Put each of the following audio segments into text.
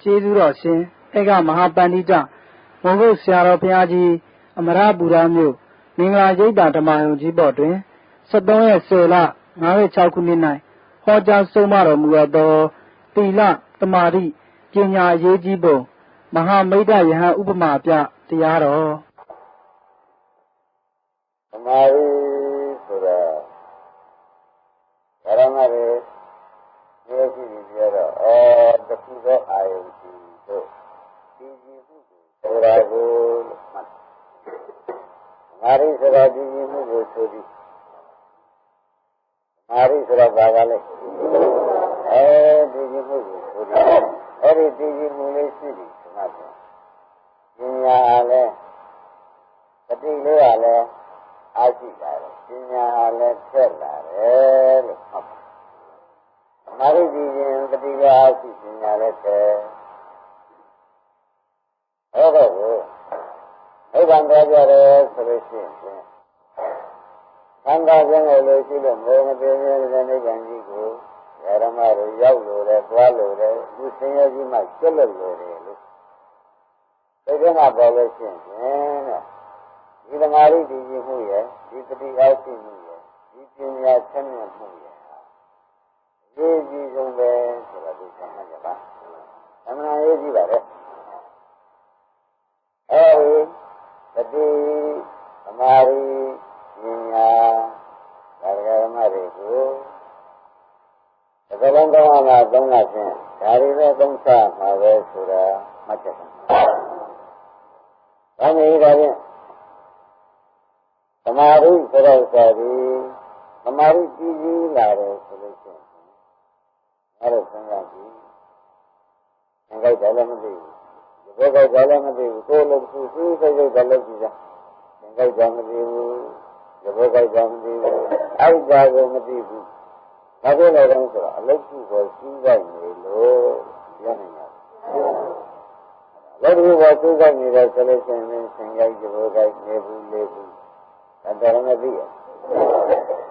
ကျေးဇူးတော်ရှင်ဧကမဟာပန္တိတမုံဂုတ်ဆရာတော်ဘုရားကြီးအမရပူရမြို့မင်္ဂလာရိပ်သာဓမ္မယုံကြီးပေါ်တွင်73ရက်10လ96ခုနှစ်၌ဟောကြားဆုံးမတော်မူသောသီလသမာဓိပညာအရေးကြီးပုံမဟာမိတ်တယဟန်ဥပမာပြတရားတော်သမာဓိဆိုတာဓမ္မတွေပြောကြည့်ပြီးတော့တခုသောအာယုရှိတို့ဒီကြည့်မှုကိုဆိုတာကိုမှတ်သမာဓိဆိုတာဒီကြည့်မှုကိုဆိုပြီးသမာဓိဆိုတာဘာကလဲဒီကြည့်မှုကိုဆိုပြီးအဲ့ဒီဒီကြည့်မှုလေးရှိပြီသမာဓိပညာလည်းတတိလေးကလည်းအားရှိလာတယ်ပညာလည်းထက်လာတယ်လို့ဟုတ်ပါသမာဓိကြည့်ရင်တတိလည်းအားရှိပညာလည်းထက်ဟုတ်တော့ဘုရားပြောကြတယ်ဆိုလို့ရှိရင်သံဃာကျမ်းကိုလို့ရှိလို့မေမပြေတဲ့နိဗ္ဗာန်ကြီးကိုဓမ္မတို့ရောက်လို့တယ်သွားလို့တယ်ဒီဆင်းရဲကြီးမှကျွတ်လို့လို့တယ်လို့ဒီကနေ့ပေါ်လို့ရှိရင်တဲ့ဒီသမာဓိတည်ကြည်မှုရဲ့ဒီတတိအားရှိမှုရဲ့ဒီပညာဆင်းရဲမှုရဲ့ရေးကြည့်ဆုံးပဲဆိုတာဒီဆံမှတ်ကြပါအမှန်ရေးကြည့်ပါလေအဲဒီတတိသမာဓိပညာဒါကြဓမ္မတွေကိုသကလုံးကောင်းလာသုံးလာခြင်းဒါတွေပဲသုံးချမှာပဲဆိုတာမှတ်ချက်ပါဒါမျိုးဒါဖြင့်သမာဓိဆိုတော့ဆိုပြီးသမာဓိကြီးကြီးလာတယ်ဆိုလို့ရှိရင်အဲ့ဒါစဉ်းစားကြည့်ငါကြိုက်တယ်လည်းမသိဘူးဒီဘက်ကြိုက်တယ်လည်းမသိဘူးကိုယ်လည်းသူစိတ်ကြိုက်တယ်လည်းကြည့်စားငါကြိုက်တယ်မသိဘူးဒီဘက်ကြိုက်တယ်မသိဘူးအဲ့ဒါကိုမသိဘူးဘာဖြစ်လဲတော့ဆိုတော့အလုတ်ကိုစူးစိုက်နေလို့ပြောနေတာလက်တွေ့ကိုစူးစိုက်နေတယ်ဆိုလို့ရှိရင်သင်ကြိုက်ဒီဘက်ကြိုက်နေဘူးလေဘူးဒါတော်မသိရ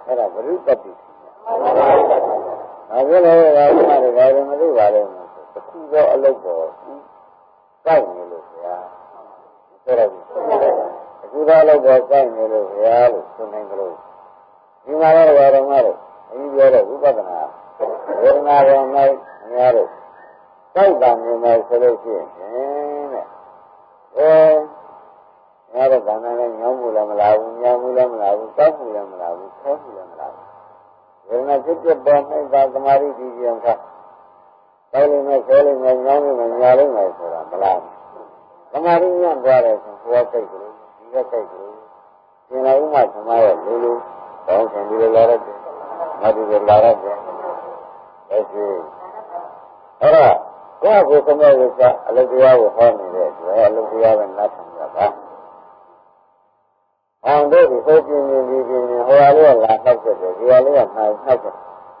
အဲ့ဒါဘုရုပတ္တိဘာဖြစ်လဲဒါကလည်းဒါလည်းမသိပါနဲ့တခုသောအလုတ်ပေါ်စိုက်နေလို့ဗျာဆိုတော့တခုသောအလုတ်ပေါ်စိုက်နေလို့ဗျာလို့ဆိုနိုင်ကြလို့ဒီမှာတော့ဓမ္မတွေအင်းပြောတဲ့ဝိပဿနာဝေဒနာပေါ်၌အများတို့စိုက်တာမြင်မယ်ဆိုလို့ရှိရင်တဲ့ငါတို့ဘာသာနဲ့ညောင်းမှုလည်းမလာဘူးညောင်းမှုလည်းမလာဘူးတောက်မှုလည်းမလာဘူးခဲမှုလည်းမလာဘူးဝေဒနာဖြစ်ပေါ်၌သာသမာဓိတည်ကြံခါတောက်လို့နဲ့ခဲလို့နဲ့ညောင်းလို့နဲ့ညာလို့နဲ့ဆိုတာမလာဘူးသမာဓိညံ့သွားတယ်ဆိုဟိုကစိတ်ကလေးဒီကစိတ်ကလေးသင်္လာဥမသမားရဲ့လူလူတောင်းဆင်ပြီးလာရတယ်မတ်ဒီလာရတယ်အဲ့ဒီအဲ့ဒါကိုယ့်ကိုယ်သမဝိသအလုတရားကိုဟောနေတဲ့အတွက်အလုတရားပဲနားထောင်ကြပါအောင်တို့ဒီဟောပြင်းပြင်းပြီးဟိုဟာလေးကလာနှောက်ချက်တယ်ဒီဟာလေးကနှောက်ချက်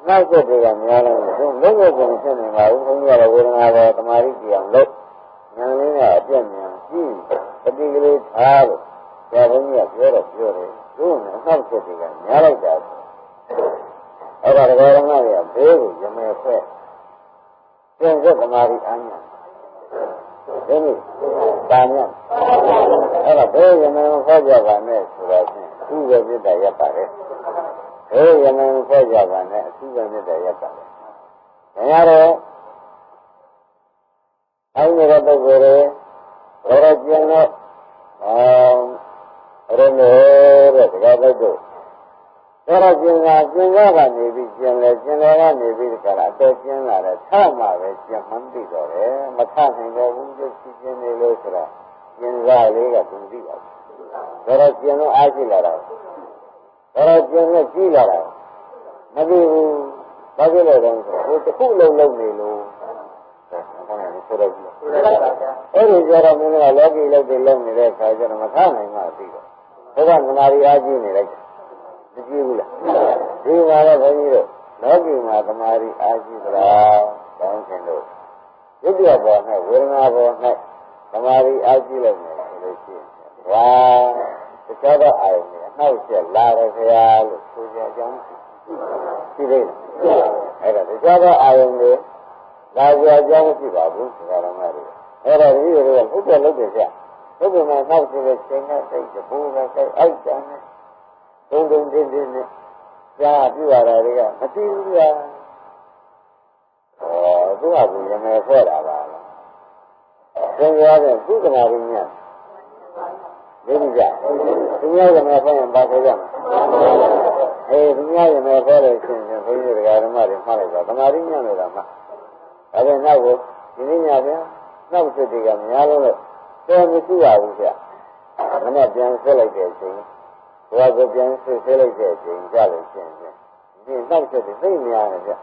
နှောက်ချက်တွေကများလို့လုံးဝကုန်ဖြစ်နေပါဘူးဘုန်းကြီးကဝေဒနာပေါ်သမာဓိကြအောင်လုပ်ဉာဏ်လေးကအပြည့်ဉာဏ်ကြည့်ပฏิကလေးထားလို့ဆရာဘုန်းကြီးကပြောတယ်သူ့နဲ့နှောက်ချက်တွေကများလိုက်တာအဲ့ဒါတရားဓမ္မတွေကဘေးကိုရမယ်ဖက်ပြန်ဆက်သမာဓိအားညာဒီနေ့ဒါညအဲ့ဒါဘေးရမယ်ဖက်ကြပါနဲ့ဆိုတာချင်းသူ့ရဲ့မြတ်တရားပါတယ်ဘေးရမယ်ဖက်ကြပါနဲ့သူ့ရဲ့မြတ်တရားပါတယ်ဒါရတော့အဲ့ဒီတော့ပုဂ္ဂိုလ်တွေတော်ကျင်တော့ရမေတဲ့တရားပုဂ္ဂိုလ်တော်ကျင်ကနေပြီးကျင်လေကနေပြီးကြတာအတော်ကျင်လာတယ်ထမှပဲကျင်မှန်းသိတော့တယ်မထနိုင်တော့ဘူးကျကျင်နေလို့ဆိုတာကျင်စားလေးကသူသိပါဘူးတော်ကျင်တော့အားရှိလာတာတော်ကျင်နဲ့ကြီးလာတာမသိဘူးဘာဖြစ်လို့လဲဆိုတော့တစ်ခုလုံးလုံးနေလို့ဆိုတော့အဲ့ဒီကြတော့မင်းကလောကီလောက်တွေလုံးနေတဲ့ခါကျတော့မထနိုင်မှသိတော့ဘုရားမနာရီအားကြီးနေလိုက်မကြည့်ဘူးလားဒီမှာတော့ဘုန်းကြီးတို့လောကီမှာသမာဓိအားကြီးသလားတောင်းခင်လို့ဒုတိယဘော၌ဝေဒနာဘော၌သမာဓိအားကြီးလိုက်မယ်ဆိုလို့ရှိရင်ဝါတခြားသောအာရုံတွေအနှောက်အယှက်လာတယ်ခင်ဗျာလို့ဆိုကြအကြောင်းရှိသေးတယ်အဲ့ဒါတခြားသောအာရုံတွေ ဒါကြောင့်မရှိပါဘူးဆရာတော်မတွေအဲ့ဒါဒီလိုကဟုတ်တယ်လို့ပြကြဟုတ်တယ်မှာနောက်ဆိုတဲ့ချိန်ကစိတ်ကဘိုးကစိတ်အိုက်တန်းနဲ့ဒုံတင်းနဲ့ကြားပြရတာတွေကမသိဘူးဗျာသူကကူရမယ်ဖွဲ့တာပါလားသင်ကြားတဲ့သုဒ္ဓနာရင်းညသိပြီကြသူများရမယ်ဖွဲ့ရင်ပါခဲ့ကြမှာသူများရမယ်ဖွဲ့လို့ရှိရင်ဘုန်းကြီးတရားဓမ္မတွေမှားလိုက်တာသမာဓိညံ့လို့တော့မှာဒါပေမဲ့နောက်ကိုဒီနေ့ညပြန်နောက်စစ်တွေကများလို့တော်မရှိပါဘူးဗျမနဲ့ပြန်ဆွလိုက်တဲ့အချိန်ဘဝကိုပြန်ဆွလိုက်တဲ့အချိန်ကြလို့ရှိရင်ဒီနောက်စစ်တွေသိများတယ်ဗျ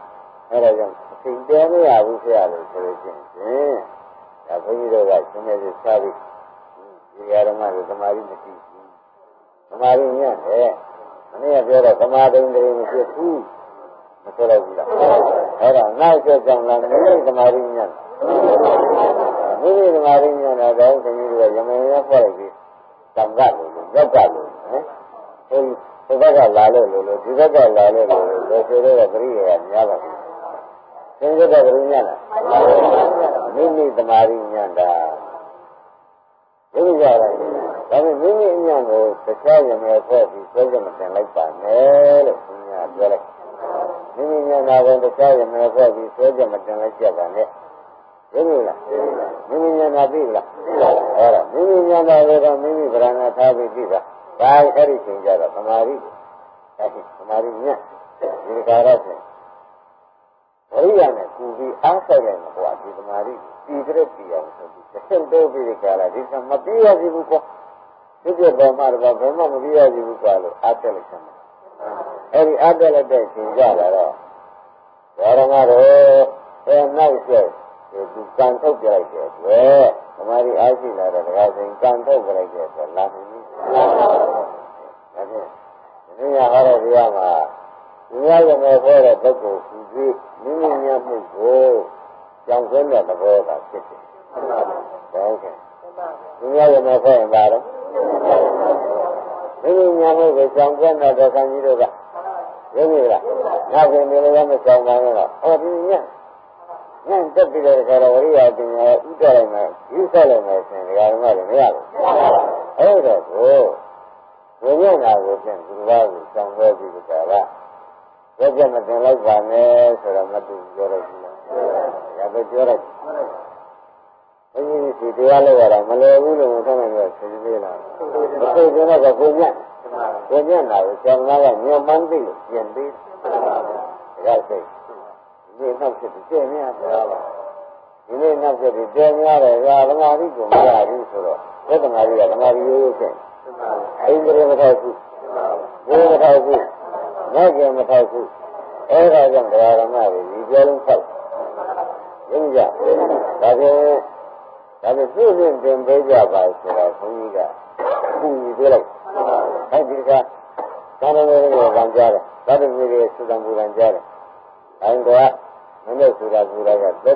အဲဒါကြောင့်အချိန်တဲမရဘူးဗျလို့ဆိုလို့ရှိရင်ဒါဘုန်းကြီးတို့ကရှင်နေစီစားပြီးဒီဓမ္မတွေသမာဓိမရှိဘူးသမာဓိညံ့တယ်မနေ့ကပြောတော့သမာဓိတွေမရှိဘူးမဆိုတော့ဘူးလားအဲ့ဒါနောက်ဆက်ကြောင့်လားမိမိသမာဓိညံ့မိမိသမာဓိညံ့တာတော့ခင်ဗျားတို့ရမင်းရဖွဲ့လိုက်ပြီးတံကလို့ရောက်ကလို့ဟိုဘက်ကလာလို့ဒီဘက်ကလာလို့ဆိုတော့ပရိယေကများပါဘူးသင်္ကြန်ပရိညံ့လားမိမိသမာဓိညံ့တာဘုရားရတယ်ဒါပေမဲ့မိမိအညံ့ကိုတရားရမယ်ဖွဲ့ပြီးဆွဲကြမတင်လိုက်ပါနဲ့လို့ဘုရားပြောလိုက်မိမိဉာဏ်သာကိုတရားရမယ်ဖွဲ့ပြီးဆွဲကြမတင်လိုက်ကြပါနဲ့သိပြီလားမိမိဉာဏ်သာပြီလားအဲ့ဒါမိမိဉာဏ်သာကိုမိမိဗရဏထားပြီးပြီလားဒါအဲ့ဒီချိန်ကြတော့သမာဓိအဲ့ဒီသမာဓိညံ့ဒီကာရဖြင့်ဝိရိယနဲ့ကူပြီးအားဆိုင်လိုက်မှာဟောဒီသမာဓိပြီးတဲ့ပြီးအောင်ဆိုပြီးတစ်ဆင့်တိုးပြီးဒီကာရဒီကမပြေရဘူးကွာဒီပြတော်မှာတော့ဘယ်မှမပြေရဘူးကွာလို့အားတက်လိုက်တယ်အဲ့ဒီအားတက်လိုက်တဲ့ချိန်ကြလာတော့ဘာရမတော့နောက်ကျဒီကံထုတ်ပြလိုက်တယ်ကွယ်သမာဓိအားရှိလာတော့ဒါကစဉ်ကံထုတ်ပြလိုက်တယ်ဆိုလာပြီဒါဖြင့်ဒီနေ့ဟောတဲ့ဒီကမှာဒီရရမယ်ခေါ်တဲ့ပုဂ္ဂိုလ်သူကြီးမိမိညမှုကိုကြောင်ဆွဲတဲ့သဘောကဖြစ်တယ်ဟုတ်ကဲ့ဒီရရမယ်ခေါ်ရင်ပါတော့မိမိညမှုကိုကြောင်ဆွဲတဲ့ခံကြီးတို့ကရင်းနေလားနောက်ပြန်နေလည်းမဆောင်ပါနဲ့တော့ဟောဒီညတက်ပြီးတဲ့ခါတော့ဝိရိယပညာဥဒ္ဒရမယ်ယူဆလိုက်မယ်ဆိုရင်ဒီဓမ္မတွေမရဘူးအဲ့ဒါကိုဝိညာဉ်နာကိုပြန်ဒီဘာကိုဆောင်ရွက်ပြီးကြတာရက်ပြတ်မတင်လိုက်ပါနဲ့ဆိုတော့မတူပြောလိုက်ဘူး။ရပါပြောလိုက်။ဘုန်းကြီးဒီတရားလို့ရတာမလွယ်ဘူးလို့မထင်နိုင်ဘူးဆင်းသေးလား။မသိကြတော့ကိုညံ့နာကိုကျောင်းသားကညံမှန်းသိလို့ပြင်ပြီးရစိတ်ဒီနောက်ဖြစ်ပြည့်များပြောပါဒီနေ့နောက်ဖြစ်ပြည့်များတယ်ကသမာဓိကိုမရဘူးဆိုတော့ဘယ်သမာဓိကသမာဓိရိုးရိုးဖြစ်အိန္ဒြေမထောက်ဘူးဘုရားမထောက်ဘူးမဲ့ကြမထောက်ဘူးအဲ့ဒါကြောင့်တရားဓမ္မတွေဒီပြောလုံးဆောက်ရင်းကြဒါဖြင့်ပြည့်စုံတင်ပေးကြပါဆိုတော့ဘုန်းကြီးကခုကြီးပြောလိုက်အဲ့ဒီကသာရဏေကိုဗန်ကြားတယ်သာရဏေကိုသုတံပူရန်ကြားတယ်အဲ့ဒါမင်းတို့ဆိုတာက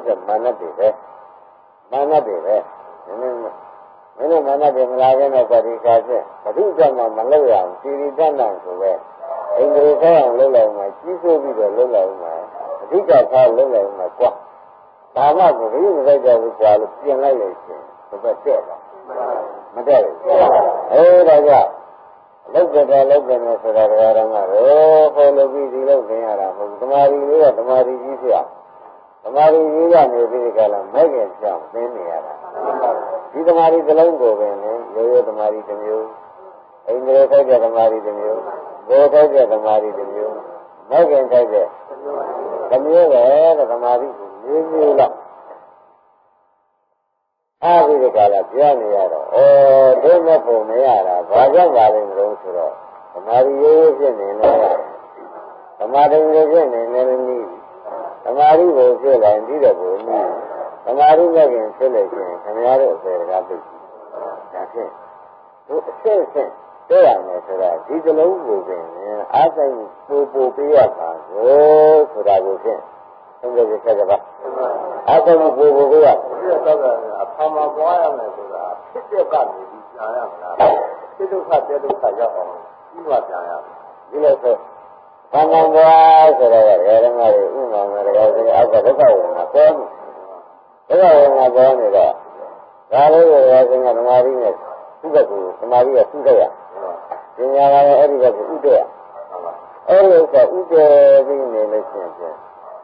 သက်မာနတွေပဲမာနတွေပဲမင်းမာနတွေမလာခဲ့တော့ဒီကားချက်ဘုသူ့ကြောင့်မှမလုပ်ရအောင်စီရီတန်းတန်းဆိုပဲအိန္ဒြေဆောင်းလုပ်လိုက်မှကြီးစိုးပြီးတော့လုပ်လိုက်မှအဓိကထားလုပ်လိုက်မှကွာဒါမှကိုဘယ်လိုလုပ်ကြဘူးကွာလို့ပြင်လိုက်လို့ရှင်ဘယ်တဲ့တာမတဲ့ဘူးဒါကြောင့်လောက်ကြတယ်ဆိုတာတရားဓမ္မတော့ဟောလို့ပြီးဒီလောက်သင်ရတာမဟုတ်ဘူးသမာဓိလေးကသမာဓိကြီးဖြစ်သမာဓိကြီးကနေပြီးကြလားမဲ့ခင်ကြောင့်သင်နေရတာဒီသမာဓိစလုံးကိုပဲလေရိုးရိုးသမာဓိတစ်မျိုးအိန္ဒြေထိုက်တဲ့သမာဓိတစ်မျိုးဘောထိုက်တဲ့သမာဓိတစ်မျိုးမဲ့ခင်ထိုက်တဲ့တစ်မျိုးပဲတဲ့သမာဓိကိုမျိုးလောက်အားပြီးကြလားပြောနေရတော့ဒိဋ္ဌိပုံမရတာဘာကြောင့်ပါလဲမလို့ဆိုတော့သမာဓိရိုးဖြစ်နေလဲသမာဓိရိုးဖြစ်နေလဲနည်းသမာဓိကိုဖြစ်လာရင်ဒီတဲ့ကိုနည်းသမာဓိနဲ့ခင်ဖြစ်လို့ရှိရင်ခင်ဗျားတို့အပေကပြည့်ဒါဖြင့်သူအစစ်တွေ့ရမယ်ဆိုတာဒီကလုံးကိုပင်အားဆိုင်ပို့ပေးရပါဆိုတာကိုဖြင့်သင်္ကြန်ဆက်ကြပါအားဆိုင်ပို့ပေးရအဖမ်းမပွားရမယ်ဆိုတာဖြစ်တဲ့ကနေပြီးပြန်ရမှာဖြစ်ဒုက္ခတဲ့ဒုက္ခရောက်အောင်ပြီးမှပြန်ရမှာဒီလိုဆိုဖမ်းမပွားဆိုတော့ဓမ္မတွေဥမာမှာတော့ဒီအောက်ကဒုက္ခဝင်မှာပေါ် ဘယ်လိုငါပြောနေတော့ဒါလေးကိုရစင်ကဓမ္မရီနဲ့သူ့ဘက်ကိုဓမ္မရီကသူ့တဲ့ရပညာကလည်းအဲ့ဒီဘက်ကိုဥတဲ့ရအဲ့ဒီကဥတဲ့ပြီးနေလို့ရှိရင်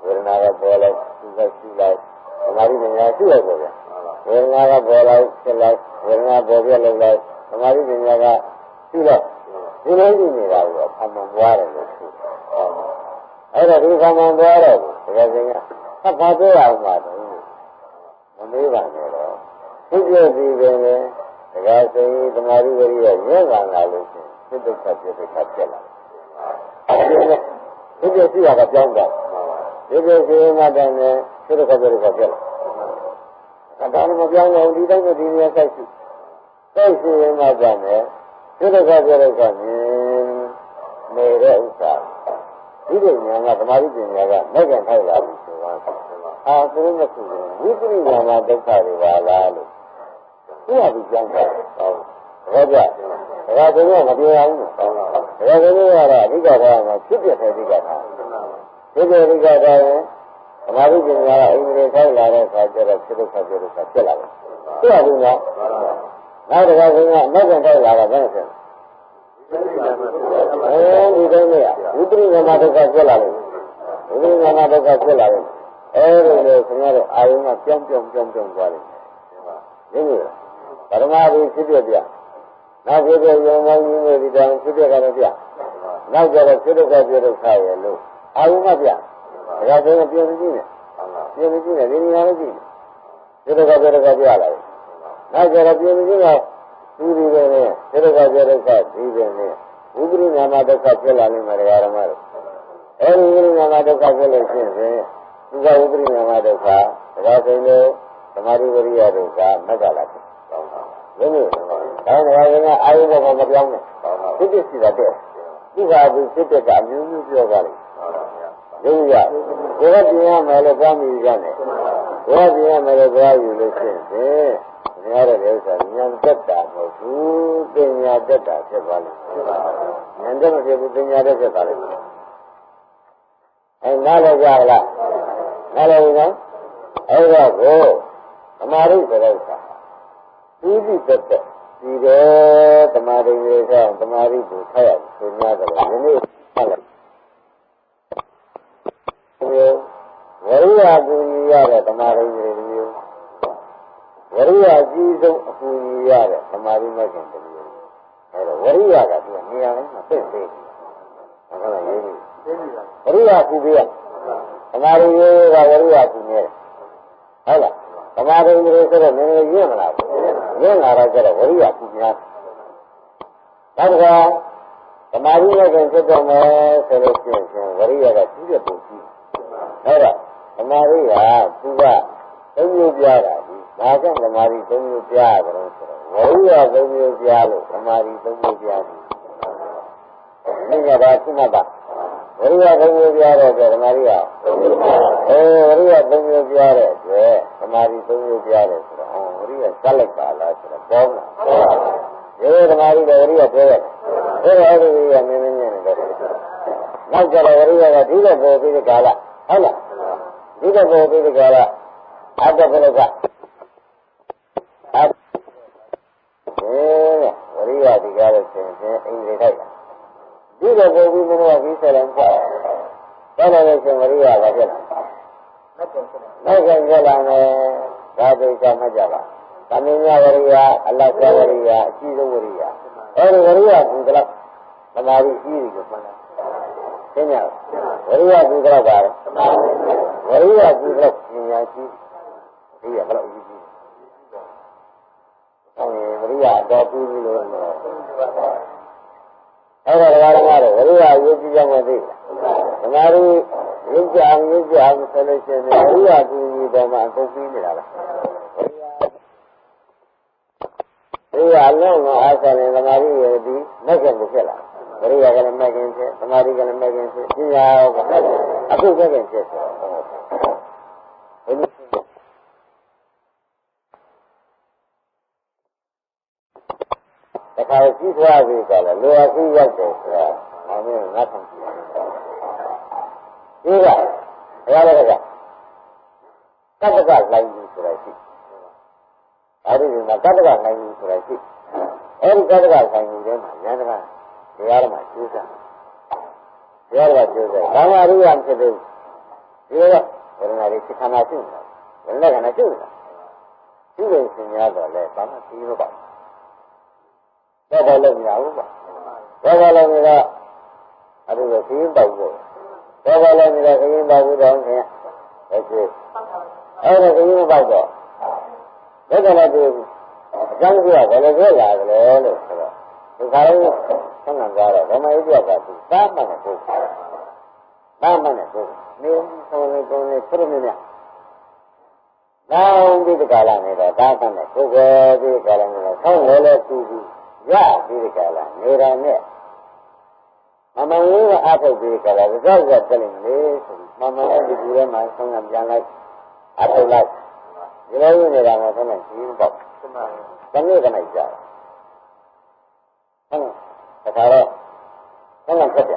ဝေဒနာကပေါ်လိုက်သူကရှိလိုက်ဓမ္မရီပညာရှိလိုက်ပေါ့ဗျာဝေဒနာကပေါ်လိုက်ဖြစ်လိုက်ဝေဒနာပေါ်ပြလိုက်လိုက်ဓမ္မရီပညာကရှိလိုက်ဒီလိုရှိနေတာကိုအမှန်ပွားတယ်လို့ဆိုအဲ့တော့ဒီကမှန်ပွားတော့ဘုရားရှင်ကသတ်ပါသေးအောင်ပါတော့မမေးပါနဲ့တော့ဖြစ်ဖြစ်ပြီးပဲလေဒါကဆိုရင်ဓမ္မရီဝရိယရင်းခံလာလို့ရှိရင်စိတ်ဒုက္ခဖြစ်လာဖြစ်ဖြစ်ရှိတာကကြောင်းတာဒီလိုဆိုရင်မှတိုင်းနဲ့စိတ်ဒုက္ခဖြစ်လာဒါမှမပြောင်းတော့ဒီတိုင်းနဲ့ဒီနေရာဆိုင်ရှိရင်မှတိုင်းနဲ့စိတ်ဒုက္ခဖြစ်လာနေတဲ့ဥစ္စာဒီလိုညာကဓမ္မရီပညာကလက်ခံထိုက်လာပြီဆိုတော့ဆိုလို့မရှိဘူးဝိပရိညာမဒုက္ခတွေပါလားလို့သူကဒီကြောင်းတာဟုတ်ကြဒါကတည်းကမပြောအောင်ဒါကတည်းကတော့အဓိကထားမှာဖြစ်ပြတဲ့အဓိကထားဖြစ်ပြအဓိကထားရင်ဓမ္မရိပညာကအင်္ဂလိပ်ထိုက်လာတဲ့အခါကျတော့ဖြစ်ဒုက္ခဖြစ်လာတယ်သူကဒီနောက်တခါကနောက်ပြန်ထိုက်လာတာဘယ်နဲ့ဖြစ်ဒီတိုင်းနဲ့ဝိပရိညာမဒုက္ခဖြစ်လာတယ်ဝိပရိညာမဒုက္ခဖြစ်လာတယ်အဲ့ဒီလိုခင်ဗျားတို့အာယုံကပြောင်းသွားတယ်။ဒီလိုဓမ္မရီဖြစ်ပြပြ။နောက်ဖြစ်ပြရုံမောင်းကြီးမျိုးဒီတောင်ဖြစ်ပြကြတယ်ပြ။နောက်ကြတော့ဖြစ်ဒုက္ခရဲ့လို့အာယုံကပြ။ဒါဆိုရင်ပြင်ကြည့်နေ။ပြင်ကြည့်နေဒီနေရာလေးကြည့်။ဖြစ်ဒုက္ခပြလာတယ်။နောက်ကြတော့ပြင်ကြည့်တော့သူဒီပဲနဲ့ဖြစ်ဒုက္ခဒီပဲနဲ့ဝိပရိညာမဒုက္ခဖြစ်လာနေမှာဓမ္မတို့။အဲဒီဝိပရိညာမဒုက္ခဖြစ်လို့ရှိရင်သူကဝိပရိညာမဒုက္ခဒါဆိုရင်ဓမ္မရိဝရိယဒုက္ခမက္ကလာဖြစ်။ဒီလိုဒါကအာယုဘောမပြောင်းနဲ့။ဖြစ်ရှိတာတဲ့။သူကသူဖြစ်တဲ့ကအမျိုးမျိုးပြောပါလိမ့်။ဒီရကိုယ်ကပြင်ရမယ်လို့ပြောမိကြတယ်။ကိုယ်ကပြင်ရမယ်လို့ပြောယူလို့ရှိရင်ဒီရတဲ့ဥစ္စာဉာဏ်တက်တာမဟုတ်ဘူးပညာတက်တာဖြစ်သွားလိမ့်မယ်။ဉာဏ်တက်မဖြစ်ဘူးပညာတက်ဖြစ်သွားလိမ့်မယ်။အဲနားလည်ကြလား။နားလည်နော်အဲ့တော့ကိုသမာဓိဆိုတဲ့ဥစ္စာပြီးတက်ဒီတော့သမာဓိရဲ့ဆောင်သမာဓိကိုဆက်ရဆိုများတယ်ဒီနေ့ဆက်လိုက်ဝရိယကူညီရတဲ့သမာဓိတွေမျိုးဝရိယအကြီးဆုံးအကူညီရတဲ့သမာဓိမဲ့ခင်တမျိုးအဲ့တော့ဝရိယကသူကနေရာတိုင်းမှာသိသိဟုတ်လားရေးပြီးဝရိယကူပြရသမာဓိရဲ့ကဝရိယကူနေတယ်ဟုတ်လားသမာဓိတွေဆိုတော့နည်းနည်းရင့်မလားရင့်လာတော့ကျတော့ဝရိယကူများနောက်တစ်ခါသမာဓိနဲ့ဖြစ်တော့မယ်ဆိုလို့ရှိရင်ဝရိယကကြီးတဲ့ပုံကြီးဟုတ်လားသမာဓိကသူကသုံးမျိုးပြတာဒီဒါကြောင့်သမာဓိသုံးမျိုးပြရတယ်ဆိုတော့ဝရိယသုံးမျိုးပြလို့သမာဓိသုံးမျိုးပြတယ်ဒီကဘာရှိမှတ်ပါဝရိယသုံးမျိုးပြတဲ့အတွက်ဓမ္မရိယဝရိယသုံးမျိုးပြတဲ့အတွက်ဓမ္မရိသုံးမျိုးပြတယ်ဆိုတော့ဝရိယစက်လိုက်ပါလားဆိုတော့ပေါင်းလားဒီဓမ္မရိလည်းဝရိယပြောရတယ်အဲ့ဒီဝရိယနည်းနည်းနဲ့တော့နောက်ကြတော့ဝရိယကဒီတော့ပေါ်ပြီးတဲ့ကာလဟုတ်လားဒီတော့ပေါ်ပြီးတဲ့ကာလအတ္တပလကဝရိယဒီကားလို့ဆိုရင်အင်္ဂလိပ်ထိုက်တာဒီတော့ပေါ်ပြီးမလို့ပြီးဆက်လိုက်ပေါ့ဒါလည်းဆိုဝရိယကဖြစ်လာနောက်ပြန်ဖြစ်လာမယ်ဒါသိချမှတ်ကြပါသမင်းများဝရိယအလတ်ကဝရိယအရှိဆုံးဝရိယအဲဒီဝရိယကူကတော့သမာဓိကြီးတွေကိုမှန်တယ်သိညာဝရိယကူကတော့ပါဝရိယကူတော့ပညာရှိဒီရဘလို့အကြီးကြီးဝရိယတော့ကူပြီးလို့အဲ့တော့ဓမ္မတော့ဝရိယရေးကြည့်ကြမှသိဓမ္မတို့ရင်းကြအောင်ဆိုလို့ရှိရင်ဝရိယကူကြီးပေါ်မှာအကုန်ပြီးနေတာလားဝရိယအလုံးကအားဆိုင်ရင်ဓမ္မတို့ရဲ့ဒီမက်ကကိုဖြစ်လာဝရိယကလည်းမက်ကင်းဖြစ်ဓမ္မတို့ကလည်းမက်ကင်းဖြစ်ပညာရောကအခုမက်ကင်းဖြစ်ဆိုတခါကြီးထွားပြီးတော့လေအကူရောက်တယ်ဆိုတာအမင်းငါဆောင်ကြည့်ဒီကဘုရားလည်းက တ္တကလိုင်းကြီးဆိုတာရှိအဲဒီမှာတတ္တကလိုင်းကြီးဆိုတာရှိအဲဒီတတ္တကလိုင်းကြီးထဲမှာဉာဏ်ကတရားဓမ္မကျိုးစားတရားဓမ္မကျိုးစားဘာမှအရိယာဖြစ်သေးဘူးဒီလိုဝေဒနာတွေစိတ်ခန္ဓာရှိနေတာဝေဒနာခန္ဓာရှိနေတာဒီလိုသင်များတော့လေဘာမှသိလို့ပါတော့လည်းမရဘူးပေါ့တော့လည်းမရအဲ့ဒါကိုသိရင်ပေါ့တော့လည်းမရသိရင်ပေါ့ဘူးတော့ခင်ဗျဟုတ်ကဲ့အဲ့ဒါသိရင်ပေါ့တော့ဒါကြလည်းဒီအကြောင်းကြီးကဘယ်လိုဖြစ်လာကြလဲလို့ဆိုတော့ဒီခါလေးဆန်းကြတော့ဓမ္မယုတ်ကသူသာမှန်တဲ့ပုဂ္ဂိုလ်သာမှန်တဲ့ပုဂ္ဂိုလ်နေဆုံးနေကုန်နေပြည့်နေတယ်နောင်ဒီကလာနေတော့သာမှန်တဲ့ပုဂ္ဂိုလ်ဒီကလာနေတော့ဆောင်းလဲလဲသူပြီးရဒီကလာနေတာနဲ့မမလေးကအထုတ်ဒီကလာကြောက်ရတဲ့လေဆိုမမလေးဒီကူထဲမှာဆောင်းပြန်လိုက်အထုတ်လိုက်ဒီလိုနေတာမှဆုံးနေရှိပေါ့တနေ့ကနိုင်ကြတယ်ဟုတ်ဒါတော့ဆန်းကပြ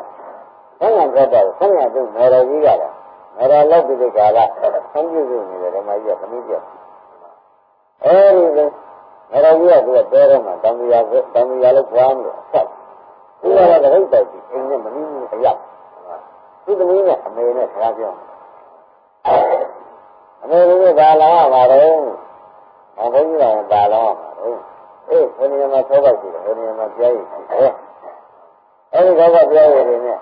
ဆန်းကပြတော့ဆန်းကသူမော်ရကြီးရတယ်မော်ရလောက်ဒီကလာဆန်းပြုစုနေတယ်ဓမ္မကြီးကသမီးပြအဲဒီမော်ရကြီးကသူကတဲထဲမှာတောင်ပြာလို့ကြွားနေတယ်ဆက်ဒီကလည်းတိတ်တိုက်ပြီးအိမ်နဲ့မနည်းဘူးအရောက်သူသမီးနဲ့အမေနဲ့စကားပြောအမေကဘာလာမှာတော့ဘုန်းကြီးကဘာလာမှာတော့ဘယ်နေရာမှာသောက်ရှိတယ်ဘယ်နေရာမှာကြားရည်ရှိတယ်အဲဒီတော့ကြားရည်တွေနဲ့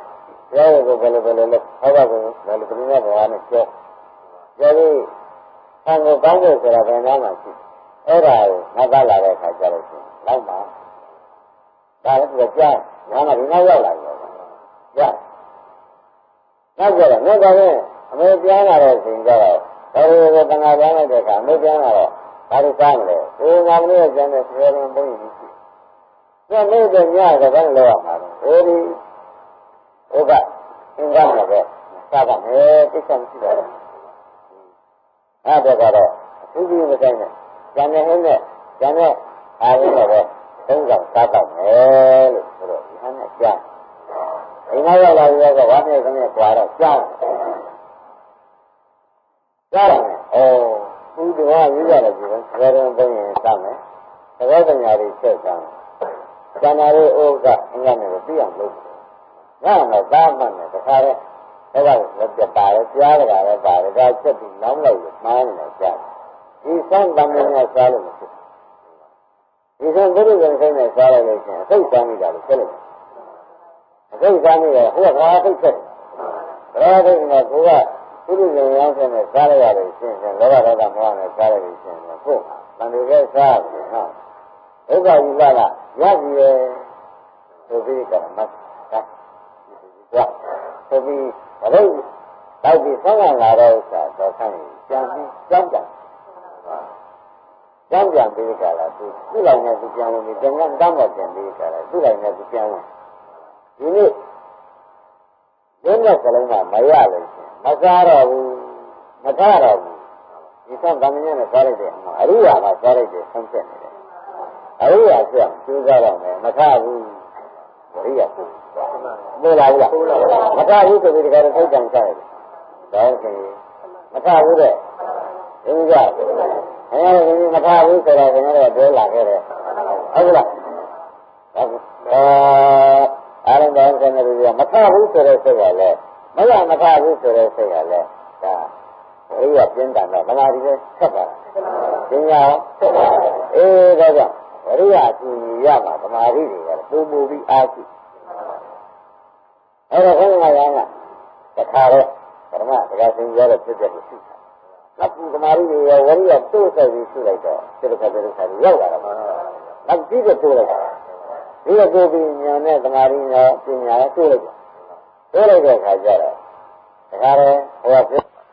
ကြားရည်ကိုဘယ်လိုလဲသောက်ကိုဘယ်လိုပြင်းရဘာနဲ့ပြောပြီးဆံကိုကောင်းလို့ဆိုတာဘယ်နာမှရှိအဲ့ဒါကိုငါကလာတဲ့အခါကျတော့ရှင်လောက်ပါဒါလည်းကြားငါမှဒီနောက်ရောက်လာပြီကြားနောက်ကြတော့တော့လည်းအမေပြန်လာတဲ့ချိန်ကျတော့ဒါတွေကိုတန်ခါပြန်လိုက်တဲ့အခါအမေပြန်လာတော့ဘာလို့စားမလဲ။ဒီငါမလေးကျန်တဲ့ဆရာတော်ဘုန်းကြီးကြီး။ဒါနဲ့တော့ညကဘာလို့လောက်ရမှာလဲ။ဒီဟုတ်ကအင်္ဂါမှာပဲစားပါမယ်တိကျမရှိတော့ဘူး။အဲ့ဒါကတော့အထူးကြီးမဆိုင်နဲ့ကျန်တဲ့ဟင်းနဲ့ကျန်တဲ့အားလုံးတော့သုံးဆောင်စားတော့မယ်လို့ဆိုတော့ဒီဟန်နဲ့ကြား။အိမ်နောက်ရောက်လာပြီးတော့ဝါနဲ့သမီးကွာတော့ကြားတယ်။ကြားတယ်။ဩဒီတော့ရေးရတယ်ဒီလိုဆရာတော်ဘုန်းကြီးစမယ်သဘောပညာတွေဆက်စမ်းကျန်တာတွေအိုးကအင်္ဂါနဲ့ပြည့်အောင်လုပ်ငါတော့သာမှန်တယ်တခါတော့လည်းပြပါတယ်ကြားကြတာလည်းပါတယ်ဒါချက်ပြီးနောင်းလိုက်လို့မှားနေတယ်ကြားဒီစမ်းတမ်းများစားလို့မဖြစ်ဒီစမ်းဘုရားရှင်ဆိုင်နဲ့စားလိုက်လို့ရှင်အစိတ်စားမိတာလို့ဆက်လိုက်အစိတ်စားမိတယ်ဟိုကဘာစိတ်ဆက်တယ်ဒါတော့ဒီမှာကိုကသူတို့ရောင်းဆင်းနဲ့စားရရတယ်ရှင်ရှင်လောဘဒေါသမောဟနဲ့စားရတယ်ရှင်ရှင်ကိုတန်တွေကစားတယ်နော်ဒုက္ခယူလာရပြီရဲ့ဆိုပြီးကမှတ်တာဆိုပြီးဘာလို့တော့ဒီဆောင်းလာတော့ဥစ္စာတော့ဆန်းကြံပြီးကြောင်းကြံပြီးကြလာသူလိုက်နဲ့သူပြန်ဝင်ပြီးတန်ခါတမ်းတော့ပြန်ပြီးကြလာသူလိုက်နဲ့သူပြန်ဝင်ဒီနေ့ဒီနေ့ကလေးကမရလို့ရှင်မစားတော့ဘူးမထားတော့ဘူးဒီဆောင်ဗမာညနဲ့စားလိုက်တဲ့အရိယာကစားလိုက်တဲ့ဆုံးဖြတ်နေတယ်အရိယာဆိုရင်ကျိုးစားတော့မယ်မထားဘူးအရိယာဆိုမေးလာဘူးလားမထားဘူးဆိုပြီးဒီကတော့ထိတ်တန့်ချရတယ်ဒါဆိုရင်မထားဘူးတဲ့ဒီကအဲဒီမထားဘူးဆိုတော့ကျွန်တော်တို့ပြောလာခဲ့တယ်ဟုတ်လားအားလုံးတော့ကျွန်တော်တို့မထားဘူးဆိုတဲ့စိတ်ကလည်းမရမထားဘူးဆိုတဲ့စိတ်ကလည်းဒါအရိယာပြင်းထန်တော့ဗမာဒီလည်းဆက်ပါပညာဆက်ပါဒါကြောင့်အရိယာအကျဉ်းရမှာဗမာရီတွေကပုံမူပြီးအားရှိအဲ့တော့ဘုရားရဟန်းကတခါတော့ပရမတရားစင်ရတဲ့ဖြစ်တဲ့ကိုရှိတာနောက်ဒီဗမာရီတွေဝရိယတိုးဆိုင်ပြီးရှိလိုက်တော့စိတ္တခါရောက်လာတာနောက်ကြည့်တဲ့တိုးလိုက်ဒီလိုကိုပြီးညာနဲ့ဗမာရီညာပညာတိုးလိုက်တဲ့အခါကျတော့တခါတော့ဟိုက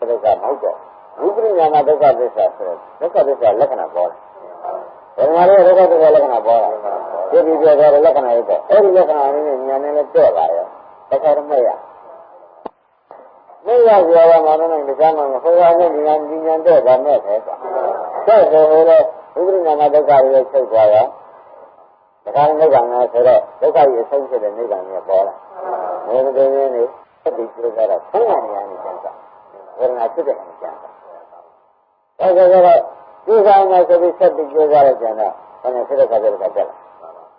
ဒုက္ခမဟုတ်တော့ဝိပရိညာမဒုက္ခသစ္စာဆိုဒုက္ခသစ္စာလက္ခဏာပေါ်တယ်ဘယ်မှာလဲဒုက္ခသစ္စာလက္ခဏာပေါ်တာဒီပြောတဲ့လက္ခဏာရဲ့အဲ့ဒီလက္ခဏာလေးနဲ့ညာနဲ့လည်းတော့ပါရောတခါတော့မရပြောရမှာလည်းဒီကမှာဟိုကလည်းဒီညာတော့ဗာမဲ့ပဲတဲ့ဆိုတော့ဝိပရိညာမဒုက္ခရဲ့ချုပ်သွားရောတခါနိဗ္ဗာန်ကဆိုတော့ဒုက္ခရဲ့အဆုံးဖြစ်တဲ့နိဗ္ဗာန်ကြီးပေါ်လာဘယ်လိုလဲနေဒီပြောကြတာဆင်းရဲနေရတယ်ကျန်တာဝေဒနာဖြစ်တဲ့အကျဉ်း ဒီကောင်ကဆိုပြီးဆက်ပြီးကြိုးစားလိုက်ကြတော့ဘယ်နဲ့ဆက်တဲ့ခါကျတော့တက်လာ